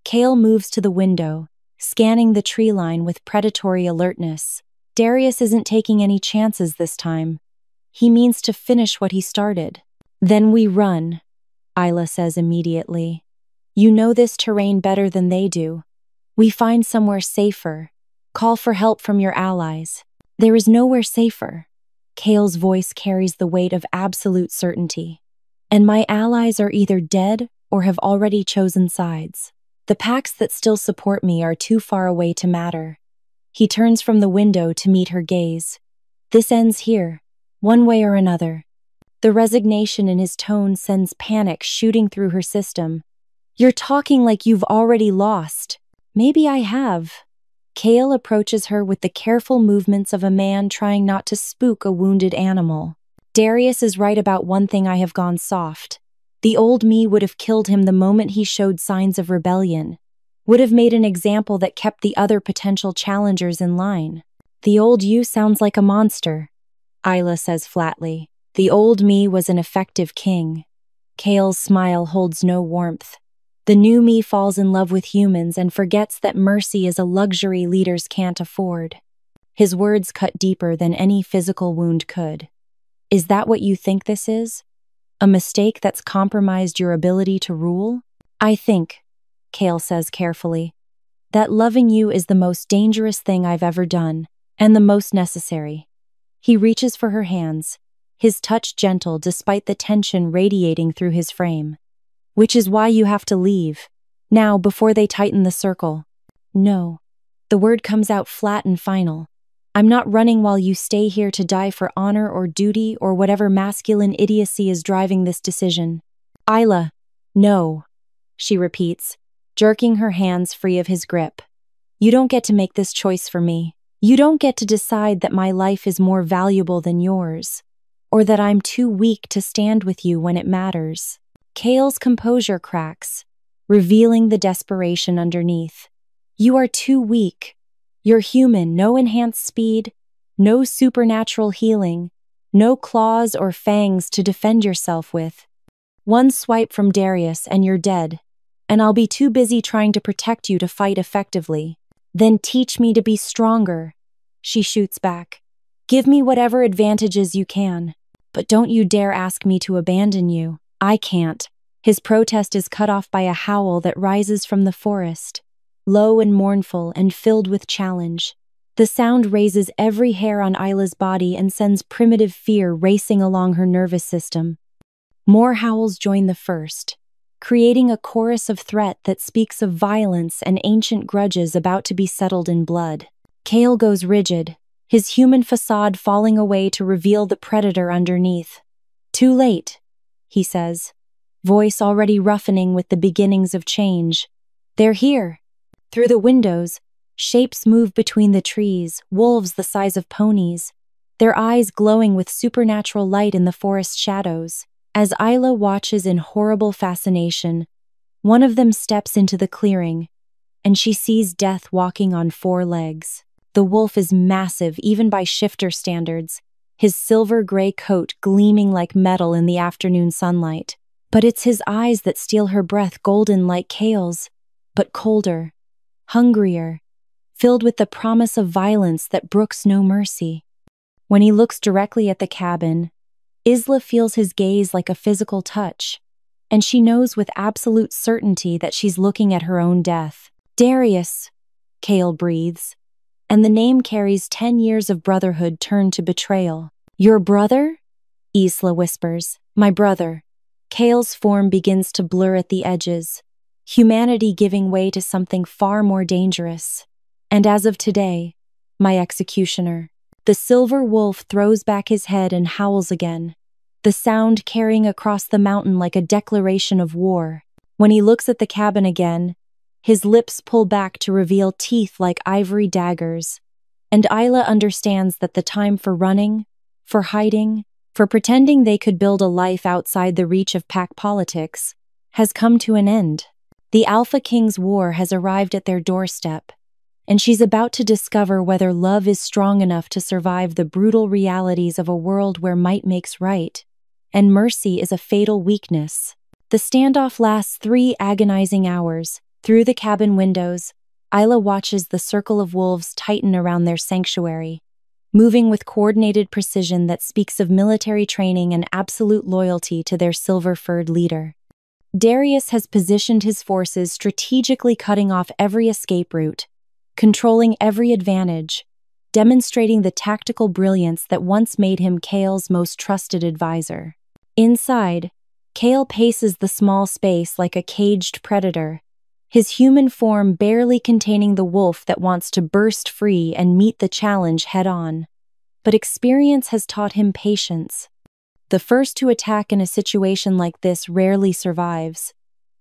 Kael moves to the window, scanning the tree line with predatory alertness. Darius isn't taking any chances this time. He means to finish what he started. Then we run, Isla says immediately. You know this terrain better than they do. We find somewhere safer. Call for help from your allies. There is nowhere safer. Kael's voice carries the weight of absolute certainty. And my allies are either dead or have already chosen sides. The packs that still support me are too far away to matter. He turns from the window to meet her gaze. This ends here, one way or another. The resignation in his tone sends panic shooting through her system. You're talking like you've already lost. Maybe I have. Kael approaches her with the careful movements of a man trying not to spook a wounded animal. Darius is right about one thing. I have gone soft. The old me would have killed him the moment he showed signs of rebellion. Would have made an example that kept the other potential challengers in line. The old you sounds like a monster, Isla says flatly. The old me was an effective king. Kael's smile holds no warmth. The new me falls in love with humans and forgets that mercy is a luxury leaders can't afford. His words cut deeper than any physical wound could. Is that what you think this is? A mistake that's compromised your ability to rule? I think, Kael says carefully, that loving you is the most dangerous thing I've ever done, and the most necessary. He reaches for her hands, his touch gentle despite the tension radiating through his frame. Which is why you have to leave, now before they tighten the circle. No. The word comes out flat and final. I'm not running while you stay here to die for honor or duty or whatever masculine idiocy is driving this decision. Isla, no, she repeats, jerking her hands free of his grip. You don't get to make this choice for me. You don't get to decide that my life is more valuable than yours, or that I'm too weak to stand with you when it matters. Kael's composure cracks, revealing the desperation underneath. You are too weak. You're human, no enhanced speed, no supernatural healing, no claws or fangs to defend yourself with. One swipe from Darius and you're dead, and I'll be too busy trying to protect you to fight effectively. Then teach me to be stronger, she shoots back. Give me whatever advantages you can, but don't you dare ask me to abandon you. I can't. His protest is cut off by a howl that rises from the forest, low and mournful and filled with challenge. The sound raises every hair on Isla's body and sends primitive fear racing along her nervous system. More howls join the first, creating a chorus of threat that speaks of violence and ancient grudges about to be settled in blood. Kael goes rigid, his human facade falling away to reveal the predator underneath. Too late, he says, voice already roughening with the beginnings of change. They're here. Through the windows, shapes move between the trees, wolves the size of ponies, their eyes glowing with supernatural light in the forest shadows. As Isla watches in horrible fascination, one of them steps into the clearing, and she sees Death walking on 4 legs. The wolf is massive even by shifter standards, his silver-gray coat gleaming like metal in the afternoon sunlight. But it's his eyes that steal her breath, golden like Kael's, but colder, hungrier, filled with the promise of violence that brooks no mercy. When he looks directly at the cabin, Isla feels his gaze like a physical touch, and she knows with absolute certainty that she's looking at her own death. Darius, Kael breathes, and the name carries 10 years of brotherhood turned to betrayal. Your brother? Isla whispers. My brother. Kael's form begins to blur at the edges, humanity giving way to something far more dangerous. And as of today, my executioner. The silver wolf throws back his head and howls again, the sound carrying across the mountain like a declaration of war. When he looks at the cabin again, his lips pull back to reveal teeth like ivory daggers, and Isla understands that the time for running, for hiding, for pretending they could build a life outside the reach of pack politics, has come to an end. The Alpha King's war has arrived at their doorstep, and she's about to discover whether love is strong enough to survive the brutal realities of a world where might makes right, and mercy is a fatal weakness. The standoff lasts 3 agonizing hours. Through the cabin windows, Isla watches the circle of wolves tighten around their sanctuary, moving with coordinated precision that speaks of military training and absolute loyalty to their silver-furred leader. Darius has positioned his forces, strategically cutting off every escape route, controlling every advantage, demonstrating the tactical brilliance that once made him Kael's most trusted advisor. Inside, Kael paces the small space like a caged predator, his human form barely containing the wolf that wants to burst free and meet the challenge head-on. But experience has taught him patience. The first to attack in a situation like this rarely survives,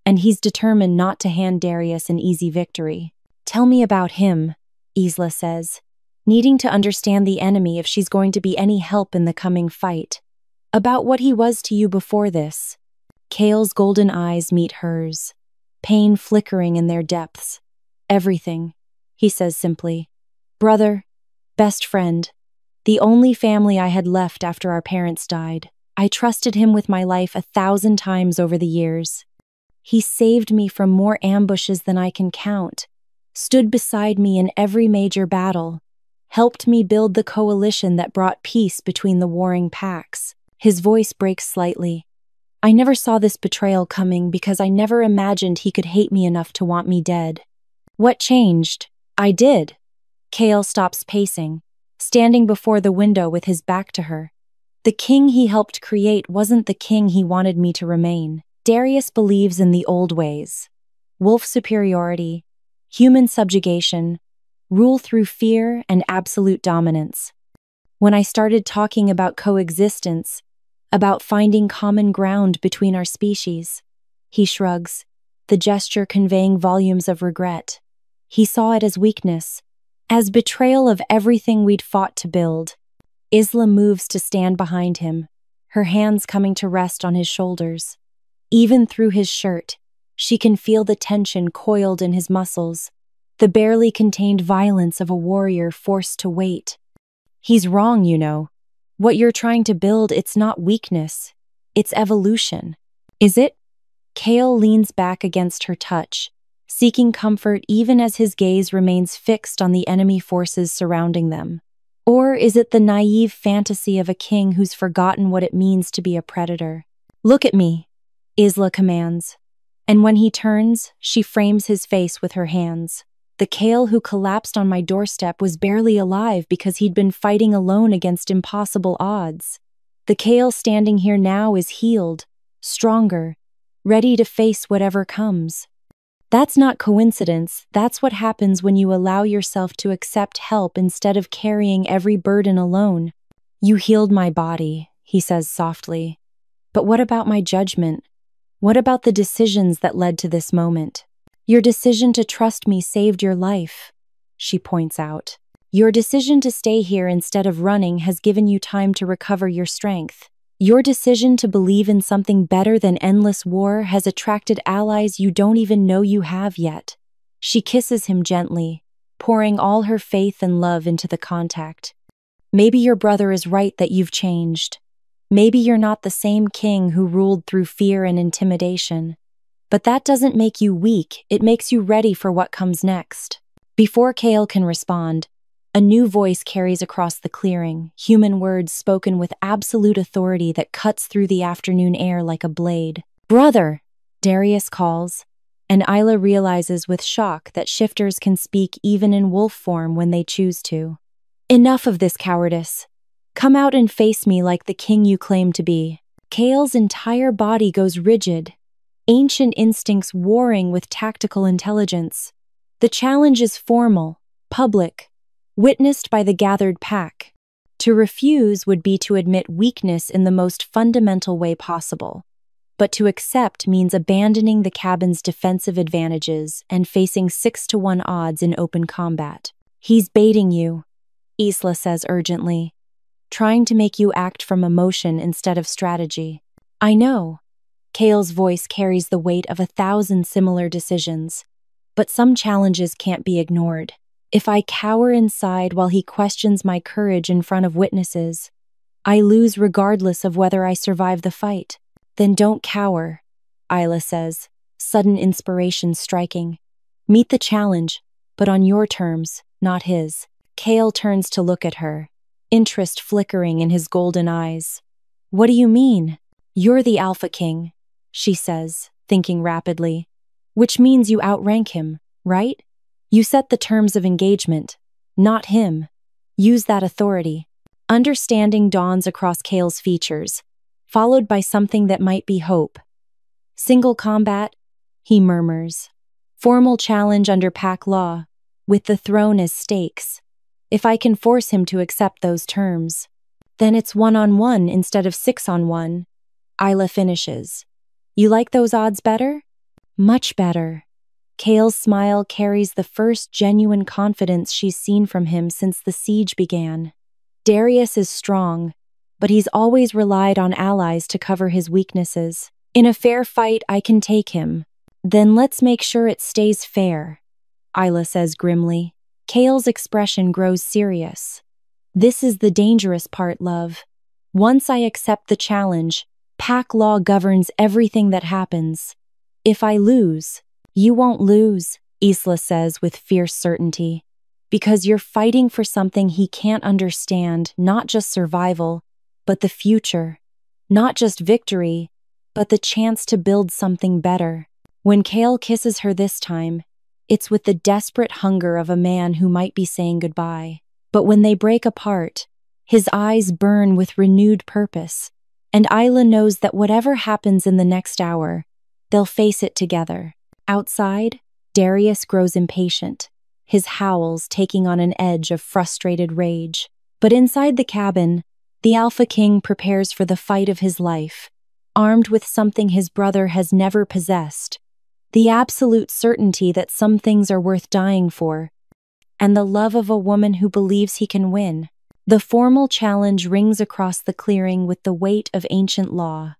and he's determined not to hand Darius an easy victory. "Tell me about him," Isla says, needing to understand the enemy if she's going to be any help in the coming fight. "About what he was to you before this." Kael's golden eyes meet hers, pain flickering in their depths. "Everything," he says simply. "Brother, best friend, the only family I had left after our parents died. I trusted him with my life 1,000 times over the years. He saved me from more ambushes than I can count, stood beside me in every major battle, helped me build the coalition that brought peace between the warring packs." His voice breaks slightly. "I never saw this betrayal coming because I never imagined he could hate me enough to want me dead." "What changed?" "I did." Kael stops pacing, standing before the window with his back to her. "The king he helped create wasn't the king he wanted me to remain." Darius believes in the old ways. Wolf superiority, human subjugation, rule through fear and absolute dominance. When I started talking about coexistence, about finding common ground between our species, he shrugs, the gesture conveying volumes of regret. He saw it as weakness, as betrayal of everything we'd fought to build. Isla moves to stand behind him, her hands coming to rest on his shoulders. Even through his shirt, she can feel the tension coiled in his muscles, the barely contained violence of a warrior forced to wait. "He's wrong, you know. What you're trying to build, it's not weakness, it's evolution." "Is it?" Kael leans back against her touch, seeking comfort even as his gaze remains fixed on the enemy forces surrounding them. "Or is it the naive fantasy of a king who's forgotten what it means to be a predator?" "Look at me," Isla commands. And when he turns, she frames his face with her hands. "The Kael who collapsed on my doorstep was barely alive because he'd been fighting alone against impossible odds. The Kael standing here now is healed, stronger, ready to face whatever comes." That's not coincidence, that's what happens when you allow yourself to accept help instead of carrying every burden alone. "You healed my body," he says softly. "But what about my judgment? What about the decisions that led to this moment?" "Your decision to trust me saved your life," she points out. "Your decision to stay here instead of running has given you time to recover your strength. Your decision to believe in something better than endless war has attracted allies you don't even know you have yet." She kisses him gently, pouring all her faith and love into the contact. "Maybe your brother is right that you've changed. Maybe you're not the same king who ruled through fear and intimidation. But that doesn't make you weak, it makes you ready for what comes next." Before Kael can respond, a new voice carries across the clearing, human words spoken with absolute authority that cuts through the afternoon air like a blade. "Brother!" Darius calls, and Isla realizes with shock that shifters can speak even in wolf form when they choose to. "Enough of this cowardice. Come out and face me like the king you claim to be." Kael's entire body goes rigid, ancient instincts warring with tactical intelligence. The challenge is formal, public, witnessed by the gathered pack. To refuse would be to admit weakness in the most fundamental way possible. But to accept means abandoning the cabin's defensive advantages and facing 6-to-1 odds in open combat. He's baiting you, Isla says urgently, trying to make you act from emotion instead of strategy. I know. Kael's voice carries the weight of 1,000 similar decisions. But some challenges can't be ignored. If I cower inside while he questions my courage in front of witnesses, I lose regardless of whether I survive the fight. Then don't cower, Isla says, sudden inspiration striking. Meet the challenge, but on your terms, not his. Kael turns to look at her, interest flickering in his golden eyes. What do you mean? You're the Alpha King, she says, thinking rapidly. Which means you outrank him, right? You set the terms of engagement, not him. Use that authority. Understanding dawns across Kael's features, followed by something that might be hope. Single combat, he murmurs. Formal challenge under pack law, with the throne as stakes. If I can force him to accept those terms, then it's 1-on-1 instead of 6-on-1. Isla finishes. You like those odds better? Much better. Kael's smile carries the first genuine confidence she's seen from him since the siege began. Darius is strong, but he's always relied on allies to cover his weaknesses. In a fair fight, I can take him. Then let's make sure it stays fair, Isla says grimly. Kael's expression grows serious. This is the dangerous part, love. Once I accept the challenge, pack law governs everything that happens. If I lose, you won't lose, Isla says with fierce certainty. Because you're fighting for something he can't understand, not just survival, but the future. Not just victory, but the chance to build something better. When Kael kisses her this time, it's with the desperate hunger of a man who might be saying goodbye. But when they break apart, his eyes burn with renewed purpose, and Isla knows that whatever happens in the next hour, they'll face it together. Outside, Darius grows impatient, his howls taking on an edge of frustrated rage. But inside the cabin, the Alpha King prepares for the fight of his life, armed with something his brother has never possessed, the absolute certainty that some things are worth dying for, and the love of a woman who believes he can win. The formal challenge rings across the clearing with the weight of ancient law.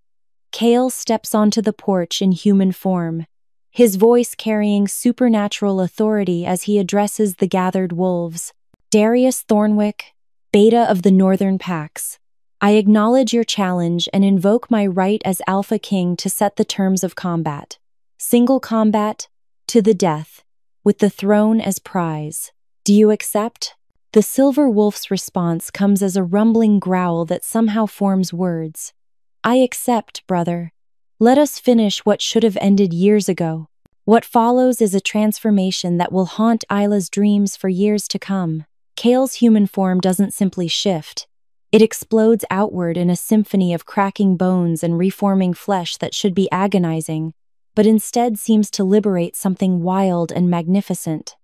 Kael steps onto the porch in human form, his voice carrying supernatural authority as he addresses the gathered wolves. Darius Thornwick, Beta of the Northern Packs, I acknowledge your challenge and invoke my right as Alpha King to set the terms of combat. Single combat, to the death, with the throne as prize. Do you accept? The silver wolf's response comes as a rumbling growl that somehow forms words. I accept, brother. Let us finish what should have ended years ago. What follows is a transformation that will haunt Isla's dreams for years to come. Kael's human form doesn't simply shift. It explodes outward in a symphony of cracking bones and reforming flesh that should be agonizing, but instead seems to liberate something wild and magnificent.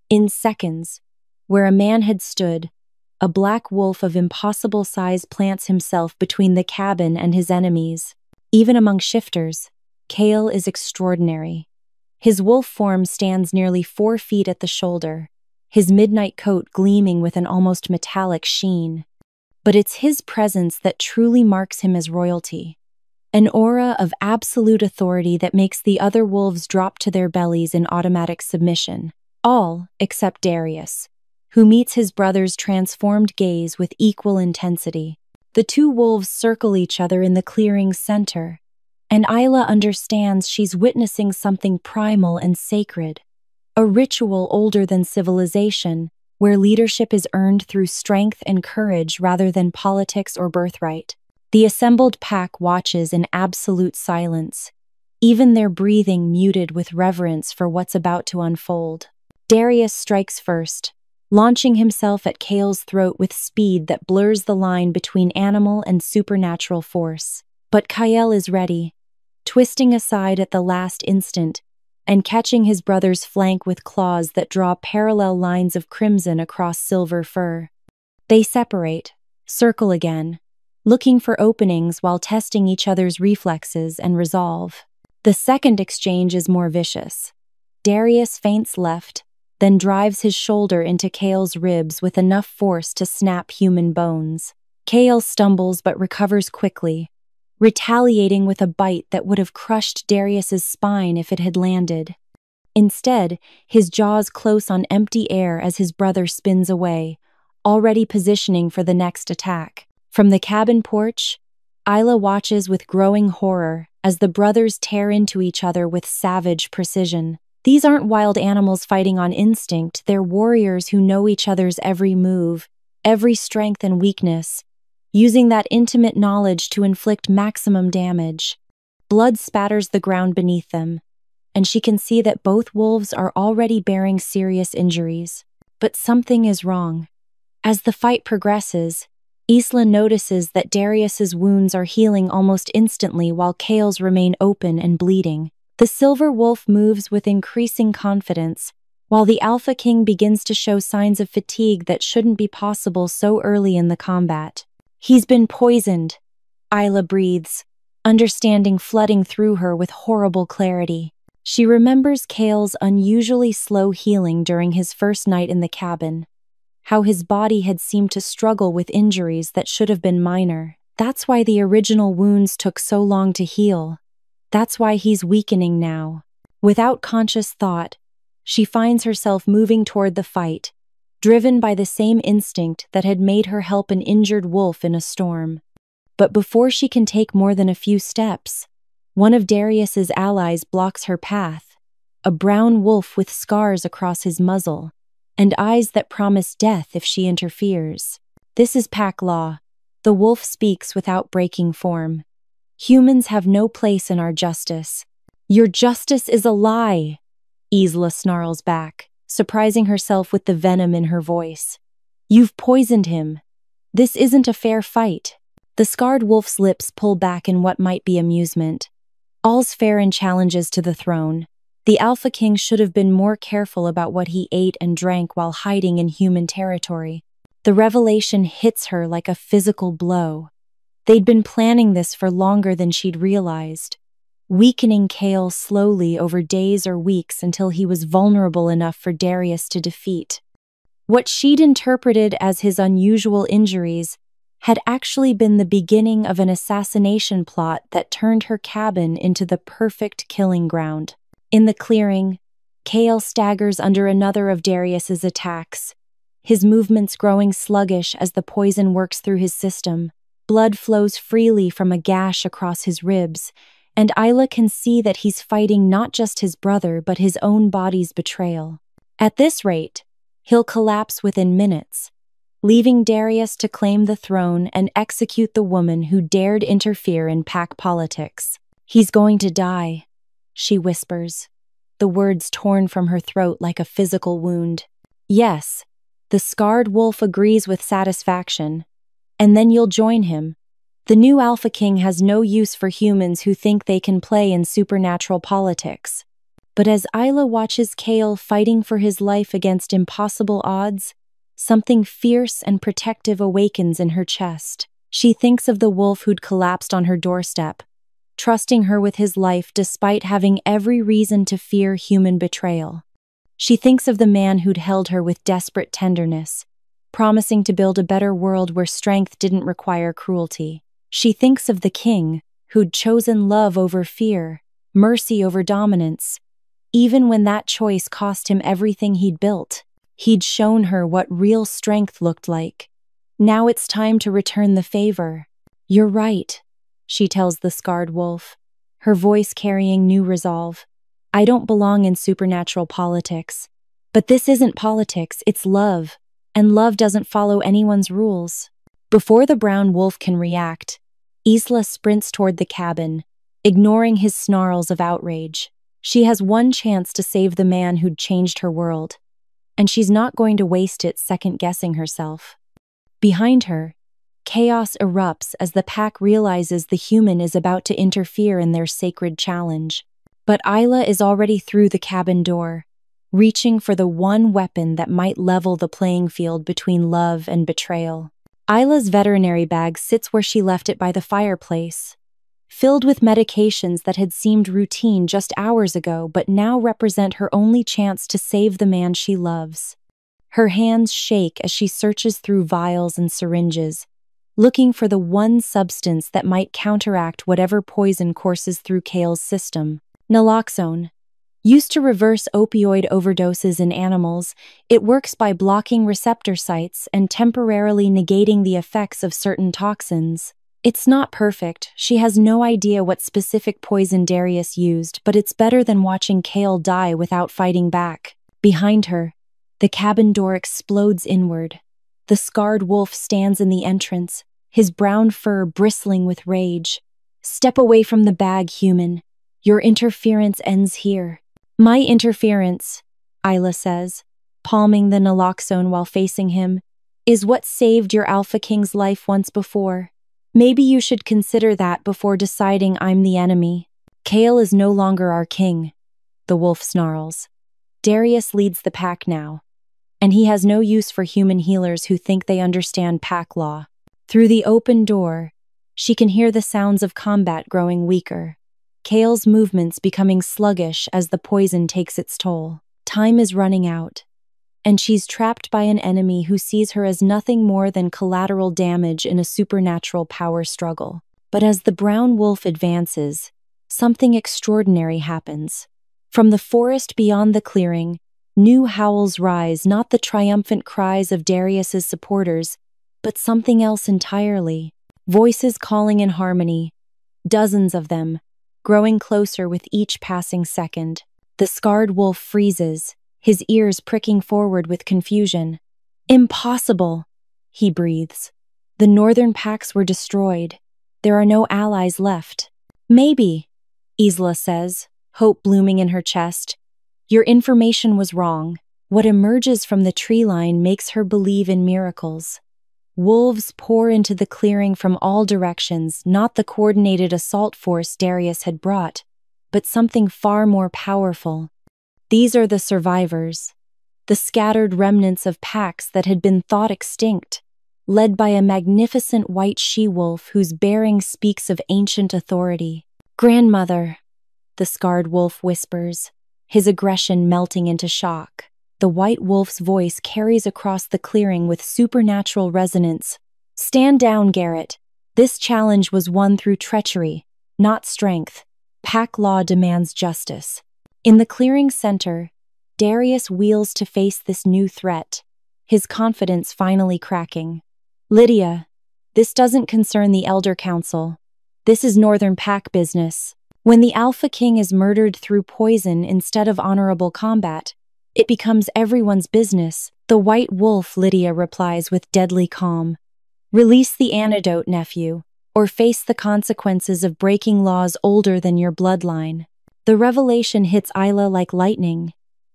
In seconds, where a man had stood, a black wolf of impossible size plants himself between the cabin and his enemies. Even among shifters, Kael is extraordinary. His wolf form stands nearly 4 feet at the shoulder, his midnight coat gleaming with an almost metallic sheen. But it's his presence that truly marks him as royalty. An aura of absolute authority that makes the other wolves drop to their bellies in automatic submission. All except Darius, who meets his brother's transformed gaze with equal intensity. The two wolves circle each other in the clearing's center, and Isla understands she's witnessing something primal and sacred, a ritual older than civilization, where leadership is earned through strength and courage rather than politics or birthright. The assembled pack watches in absolute silence, even their breathing muted with reverence for what's about to unfold. Darius strikes first, launching himself at Kael's throat with speed that blurs the line between animal and supernatural force. But Kael is ready, twisting aside at the last instant and catching his brother's flank with claws that draw parallel lines of crimson across silver fur. They separate, circle again, looking for openings while testing each other's reflexes and resolve. The second exchange is more vicious. Darius feints left, then drives his shoulder into Kael's ribs with enough force to snap human bones. Kael stumbles but recovers quickly, retaliating with a bite that would have crushed Darius's spine if it had landed. Instead, his jaws close on empty air as his brother spins away, already positioning for the next attack. From the cabin porch, Isla watches with growing horror as the brothers tear into each other with savage precision. These aren't wild animals fighting on instinct, they're warriors who know each other's every move, every strength and weakness, using that intimate knowledge to inflict maximum damage. Blood spatters the ground beneath them, and she can see that both wolves are already bearing serious injuries. But something is wrong. As the fight progresses, Isla notices that Darius's wounds are healing almost instantly while Kael's remain open and bleeding. The silver wolf moves with increasing confidence, while the alpha king begins to show signs of fatigue that shouldn't be possible so early in the combat. He's been poisoned, Isla breathes, understanding flooding through her with horrible clarity. She remembers Kael's unusually slow healing during his first night in the cabin, how his body had seemed to struggle with injuries that should have been minor. That's why the original wounds took so long to heal. That's why he's weakening now. Without conscious thought, she finds herself moving toward the fight, driven by the same instinct that had made her help an injured wolf in a storm. But before she can take more than a few steps, one of Darius's allies blocks her path, a brown wolf with scars across his muzzle, and eyes that promise death if she interferes. This is pack law. The wolf speaks without breaking form. Humans have no place in our justice. Your justice is a lie, Isla snarls back, surprising herself with the venom in her voice. You've poisoned him. This isn't a fair fight. The scarred wolf's lips pull back in what might be amusement. All's fair in challenges to the throne. The Alpha King should have been more careful about what he ate and drank while hiding in human territory. The revelation hits her like a physical blow. They'd been planning this for longer than she'd realized, weakening Kael slowly over days or weeks until he was vulnerable enough for Darius to defeat. What she'd interpreted as his unusual injuries had actually been the beginning of an assassination plot that turned her cabin into the perfect killing ground. In the clearing, Kael staggers under another of Darius's attacks, his movements growing sluggish as the poison works through his system. Blood flows freely from a gash across his ribs, and Isla can see that he's fighting not just his brother but his own body's betrayal. At this rate, he'll collapse within minutes, leaving Darius to claim the throne and execute the woman who dared interfere in pack politics. He's going to die, she whispers, the words torn from her throat like a physical wound. Yes, the scarred wolf agrees with satisfaction. And then you'll join him. The new Alpha King has no use for humans who think they can play in supernatural politics. But as Isla watches Kael fighting for his life against impossible odds, something fierce and protective awakens in her chest. She thinks of the wolf who'd collapsed on her doorstep, trusting her with his life despite having every reason to fear human betrayal. She thinks of the man who'd held her with desperate tenderness, promising to build a better world where strength didn't require cruelty. She thinks of the king, who'd chosen love over fear, mercy over dominance. Even when that choice cost him everything he'd built, he'd shown her what real strength looked like. Now it's time to return the favor. You're right, she tells the scarred wolf, her voice carrying new resolve. I don't belong in supernatural politics. But this isn't politics, it's love. And love doesn't follow anyone's rules. Before the brown wolf can react, Isla sprints toward the cabin, ignoring his snarls of outrage. She has one chance to save the man who'd changed her world, and she's not going to waste it second-guessing herself. Behind her, chaos erupts as the pack realizes the human is about to interfere in their sacred challenge. But Isla is already through the cabin door, reaching for the one weapon that might level the playing field between love and betrayal. Isla's veterinary bag sits where she left it by the fireplace, filled with medications that had seemed routine just hours ago but now represent her only chance to save the man she loves. Her hands shake as she searches through vials and syringes, looking for the one substance that might counteract whatever poison courses through Kael's system. Naloxone. Used to reverse opioid overdoses in animals, it works by blocking receptor sites and temporarily negating the effects of certain toxins. It's not perfect. She has no idea what specific poison Darius used, but it's better than watching Kael die without fighting back. Behind her, the cabin door explodes inward. The scarred wolf stands in the entrance, his brown fur bristling with rage. "Step away from the bag, human. Your interference ends here." "My interference," Isla says, palming the naloxone while facing him, "is what saved your Alpha King's life once before. Maybe you should consider that before deciding I'm the enemy." "Kael is no longer our king," the wolf snarls. "Darius leads the pack now, and he has no use for human healers who think they understand pack law." Through the open door, she can hear the sounds of combat growing weaker. Kael's movements becoming sluggish as the poison takes its toll. Time is running out, and she's trapped by an enemy who sees her as nothing more than collateral damage in a supernatural power struggle. But as the brown wolf advances, something extraordinary happens. From the forest beyond the clearing, new howls rise, not the triumphant cries of Darius's supporters, but something else entirely. Voices calling in harmony, dozens of them, growing closer with each passing second. The scarred wolf freezes, his ears pricking forward with confusion. "Impossible," he breathes. "The northern packs were destroyed. There are no allies left." "Maybe," Isla says, hope blooming in her chest. "Your information was wrong." What emerges from the tree line makes her believe in miracles. Wolves pour into the clearing from all directions, not the coordinated assault force Darius had brought, but something far more powerful. These are the survivors, the scattered remnants of packs that had been thought extinct, led by a magnificent white she-wolf whose bearing speaks of ancient authority. "Grandmother," the scarred wolf whispers, his aggression melting into shock. The white wolf's voice carries across the clearing with supernatural resonance. "Stand down, Garrett. This challenge was won through treachery, not strength. Pack law demands justice." In the clearing center, Darius wheels to face this new threat, his confidence finally cracking. "Lydia, this doesn't concern the Elder Council. This is Northern Pack business. When the Alpha King is murdered through poison instead of honorable combat, it becomes everyone's business." "The white wolf," Lydia replies with deadly calm. "Release the antidote, nephew, or face the consequences of breaking laws older than your bloodline." The revelation hits Isla like lightning.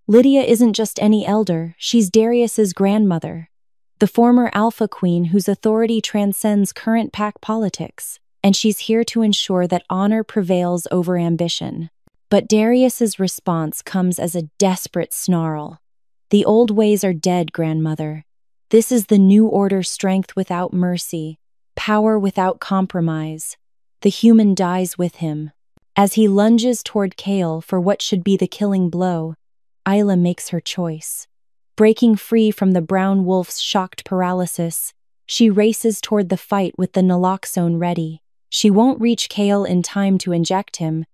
Lydia isn't just any elder, she's Darius's grandmother, the former Alpha Queen whose authority transcends current pack politics, and she's here to ensure that honor prevails over ambition. But Darius's response comes as a desperate snarl. "The old ways are dead, grandmother. This is the new order: strength without mercy, power without compromise. The human dies with him." As he lunges toward Kael for what should be the killing blow, Isla makes her choice. Breaking free from the brown wolf's shocked paralysis, she races toward the fight with the naloxone ready. She won't reach Kael in time to inject him,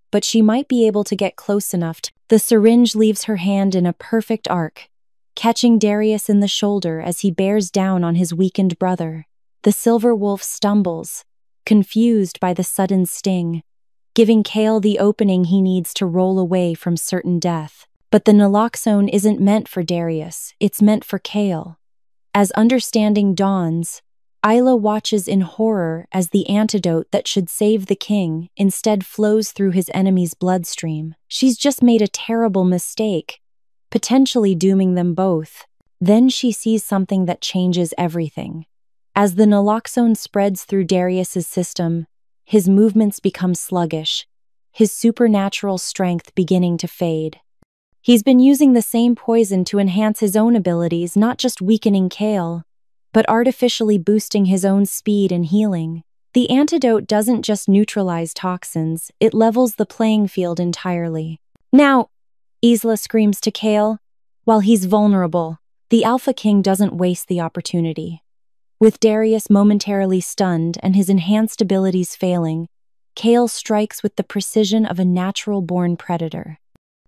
but she might be able to get close enough. The syringe leaves her hand in a perfect arc, catching Darius in the shoulder as he bears down on his weakened brother. The silver wolf stumbles, confused by the sudden sting, giving Kael the opening he needs to roll away from certain death. But the naloxone isn't meant for Darius, it's meant for Kael. As understanding dawns, Isla watches in horror as the antidote that should save the king instead flows through his enemy's bloodstream. She's just made a terrible mistake, potentially dooming them both. Then she sees something that changes everything. As the naloxone spreads through Darius's system, his movements become sluggish, his supernatural strength beginning to fade. He's been using the same poison to enhance his own abilities, not just weakening Kael. but artificially boosting his own speed and healing. The antidote doesn't just neutralize toxins, it levels the playing field entirely. Now, Isla screams to Kael, while he's vulnerable, the Alpha King doesn't waste the opportunity. With Darius momentarily stunned and his enhanced abilities failing, Kael strikes with the precision of a natural-born predator.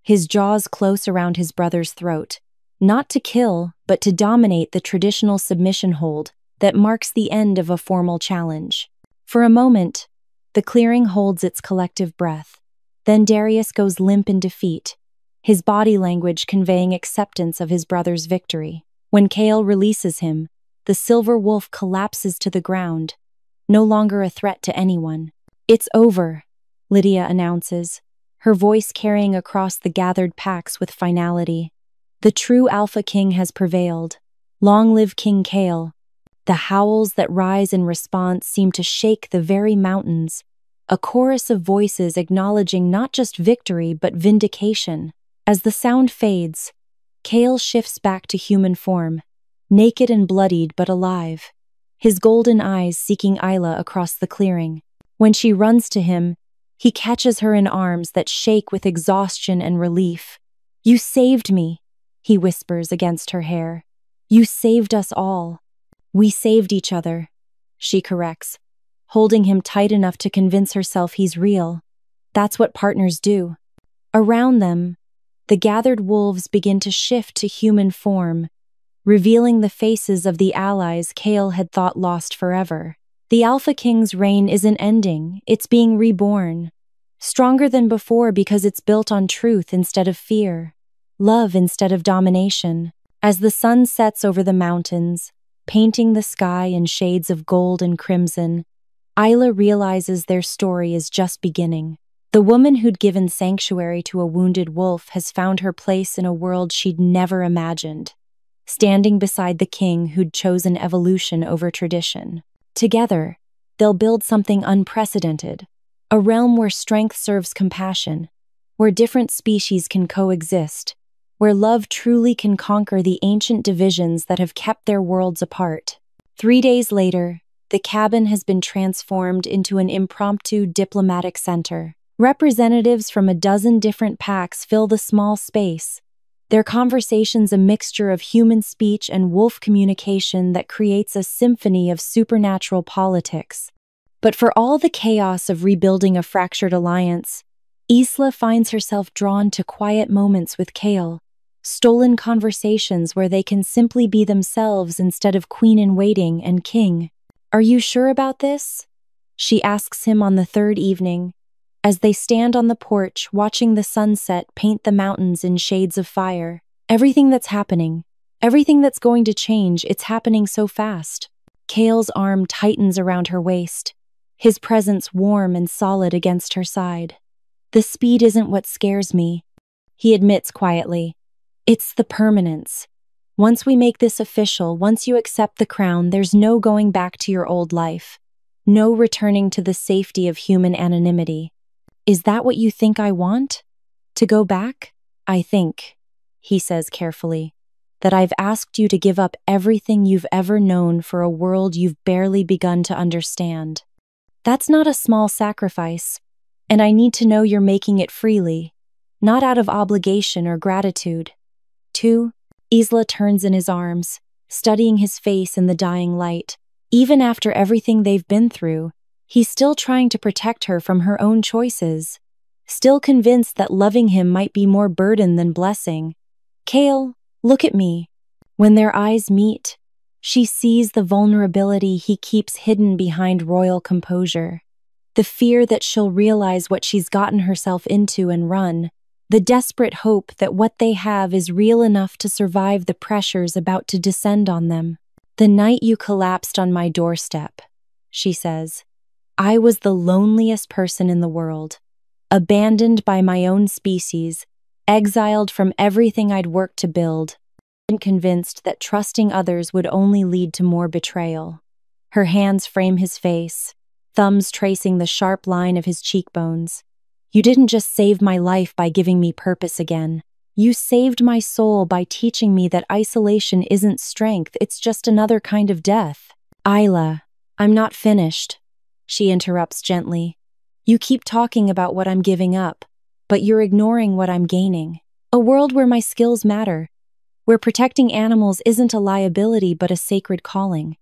His jaws close around his brother's throat, not to kill, but to dominate the traditional submission hold that marks the end of a formal challenge. For a moment, the clearing holds its collective breath. Then Darius goes limp in defeat, his body language conveying acceptance of his brother's victory. When Kael releases him, the silver wolf collapses to the ground, no longer a threat to anyone. "It's over," Lydia announces, her voice carrying across the gathered packs with finality. "The true Alpha King has prevailed. Long live King Kael." The howls that rise in response seem to shake the very mountains, a chorus of voices acknowledging not just victory but vindication. As the sound fades, Kael shifts back to human form, naked and bloodied but alive, his golden eyes seeking Isla across the clearing. When she runs to him, he catches her in arms that shake with exhaustion and relief. "You saved me," he whispers against her hair. "You saved us all." "We saved each other," she corrects, holding him tight enough to convince herself he's real. That's what partners do. Around them, the gathered wolves begin to shift to human form, revealing the faces of the allies Kael had thought lost forever. The Alpha King's reign isn't ending, it's being reborn. Stronger than before because it's built on truth instead of fear, love instead of domination. As the sun sets over the mountains, painting the sky in shades of gold and crimson, Isla realizes their story is just beginning. The woman who'd given sanctuary to a wounded wolf has found her place in a world she'd never imagined, standing beside the king who'd chosen evolution over tradition. Together, they'll build something unprecedented, a realm where strength serves compassion, where different species can coexist, where love truly can conquer the ancient divisions that have kept their worlds apart. 3 days later, the cabin has been transformed into an impromptu diplomatic center. Representatives from a dozen different packs fill the small space, their conversations a mixture of human speech and wolf communication that creates a symphony of supernatural politics. But for all the chaos of rebuilding a fractured alliance, Isla finds herself drawn to quiet moments with Kael, stolen conversations where they can simply be themselves instead of queen-in-waiting and king. "Are you sure about this?" she asks him on the third evening, as they stand on the porch watching the sunset paint the mountains in shades of fire. "Everything that's happening, everything that's going to change, it's happening so fast." Kael's arm tightens around her waist, his presence warm and solid against her side. "The speed isn't what scares me," he admits quietly. "It's the permanence. Once we make this official, once you accept the crown, there's no going back to your old life. No returning to the safety of human anonymity." "Is that what you think I want? To go back?" "I think," he says carefully, "that I've asked you to give up everything you've ever known for a world you've barely begun to understand. That's not a small sacrifice, and I need to know you're making it freely, not out of obligation or gratitude." "Too?" Isla turns in his arms, studying his face in the dying light. Even after everything they've been through, he's still trying to protect her from her own choices, still convinced that loving him might be more burden than blessing. "Kael, look at me." When their eyes meet, she sees the vulnerability he keeps hidden behind royal composure, the fear that she'll realize what she's gotten herself into and run, the desperate hope that what they have is real enough to survive the pressures about to descend on them. "The night you collapsed on my doorstep," she says, "I was the loneliest person in the world, abandoned by my own species, exiled from everything I'd worked to build, and convinced that trusting others would only lead to more betrayal." Her hands frame his face, thumbs tracing the sharp line of his cheekbones. "You didn't just save my life by giving me purpose again. You saved my soul by teaching me that isolation isn't strength, it's just another kind of death. Isla, I'm not finished, she interrupts gently. You keep talking about what I'm giving up, but you're ignoring what I'm gaining. A world where my skills matter, where protecting animals isn't a liability but a sacred calling.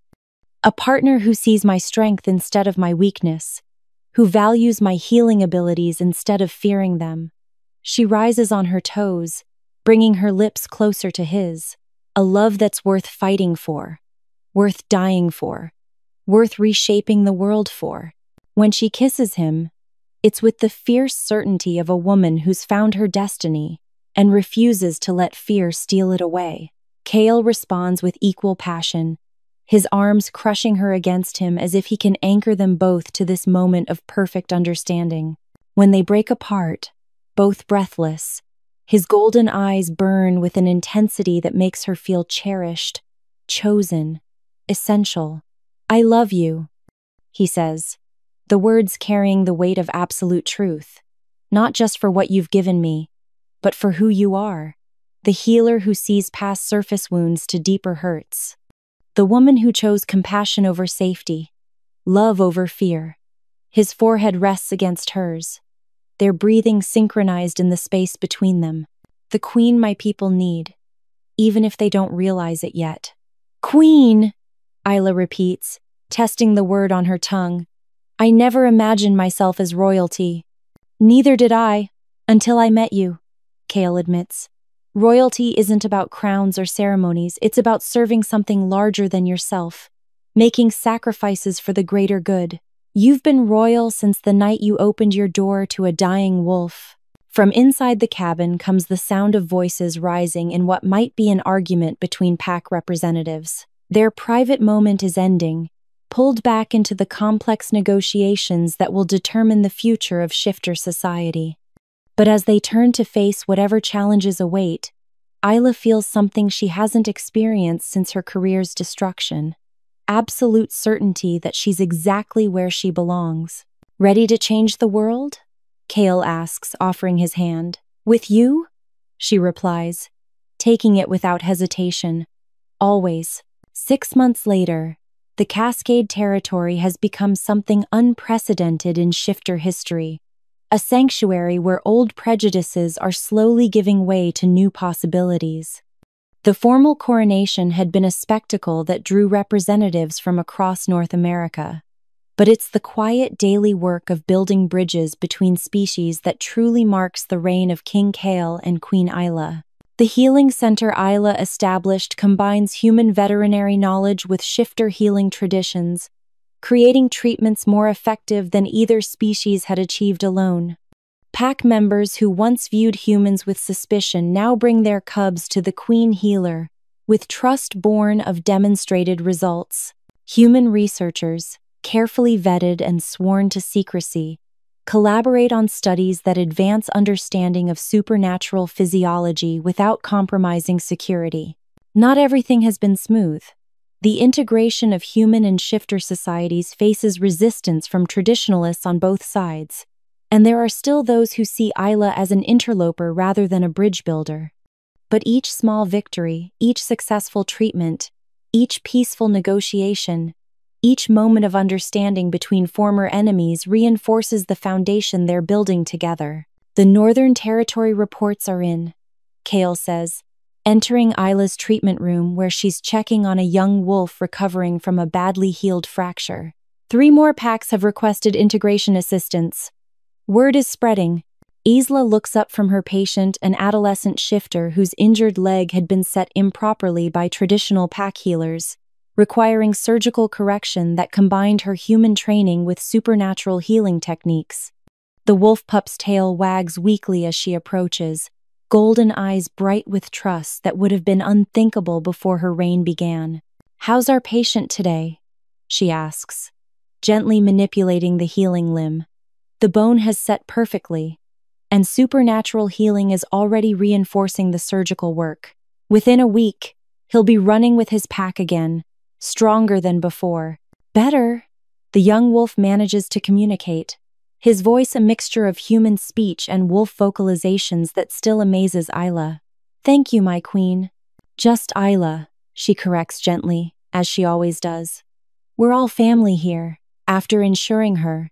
A partner who sees my strength instead of my weakness, who values my healing abilities instead of fearing them. She rises on her toes, bringing her lips closer to his. A love that's worth fighting for, worth dying for, worth reshaping the world for. When she kisses him, it's with the fierce certainty of a woman who's found her destiny and refuses to let fear steal it away. Kael responds with equal passion, his arms crushing her against him as if he can anchor them both to this moment of perfect understanding. When they break apart, both breathless, his golden eyes burn with an intensity that makes her feel cherished, chosen, essential. I love you, he says, the words carrying the weight of absolute truth, not just for what you've given me, but for who you are, the healer who sees past surface wounds to deeper hurts, the woman who chose compassion over safety, love over fear. His forehead rests against hers, their breathing synchronized in the space between them. The queen my people need, even if they don't realize it yet. Queen, Isla repeats, testing the word on her tongue. I never imagined myself as royalty. Neither did I, until I met you, Kael admits. Royalty isn't about crowns or ceremonies, it's about serving something larger than yourself, making sacrifices for the greater good. You've been royal since the night you opened your door to a dying wolf. From inside the cabin comes the sound of voices rising in what might be an argument between pack representatives. Their private moment is ending, pulled back into the complex negotiations that will determine the future of shifter society. But as they turn to face whatever challenges await, Isla feels something she hasn't experienced since her career's destruction. Absolute certainty that she's exactly where she belongs. Ready to change the world? Kael asks, offering his hand. With you? She replies, taking it without hesitation. Always. 6 months later, the Cascade Territory has become something unprecedented in shifter history. A sanctuary where old prejudices are slowly giving way to new possibilities. The formal coronation had been a spectacle that drew representatives from across North America. But it's the quiet daily work of building bridges between species that truly marks the reign of King Kael and Queen Isla. The healing center Isla established combines human veterinary knowledge with shifter healing traditions, creating treatments more effective than either species had achieved alone. Pack members who once viewed humans with suspicion now bring their cubs to the queen healer, with trust born of demonstrated results. Human researchers, carefully vetted and sworn to secrecy, collaborate on studies that advance understanding of supernatural physiology without compromising security. Not everything has been smooth. The integration of human and shifter societies faces resistance from traditionalists on both sides, and there are still those who see Isla as an interloper rather than a bridge builder. But each small victory, each successful treatment, each peaceful negotiation, each moment of understanding between former enemies reinforces the foundation they're building together. The Northern Territory reports are in, Kael says, entering Isla's treatment room where she's checking on a young wolf recovering from a badly healed fracture. 3 more packs have requested integration assistance. Word is spreading. Isla looks up from her patient, an adolescent shifter whose injured leg had been set improperly by traditional pack healers, requiring surgical correction that combined her human training with supernatural healing techniques. The wolf pup's tail wags weakly as she approaches, golden eyes bright with trust that would have been unthinkable before her reign began. How's our patient today? She asks, gently manipulating the healing limb. The bone has set perfectly, and supernatural healing is already reinforcing the surgical work. Within a week, he'll be running with his pack again, stronger than before. Better, the young wolf manages to communicate, his voice a mixture of human speech and wolf vocalizations that still amazes Isla. "Thank you, my queen." "Just Isla," she corrects gently, as she always does. "We're all family here." After ensuring her,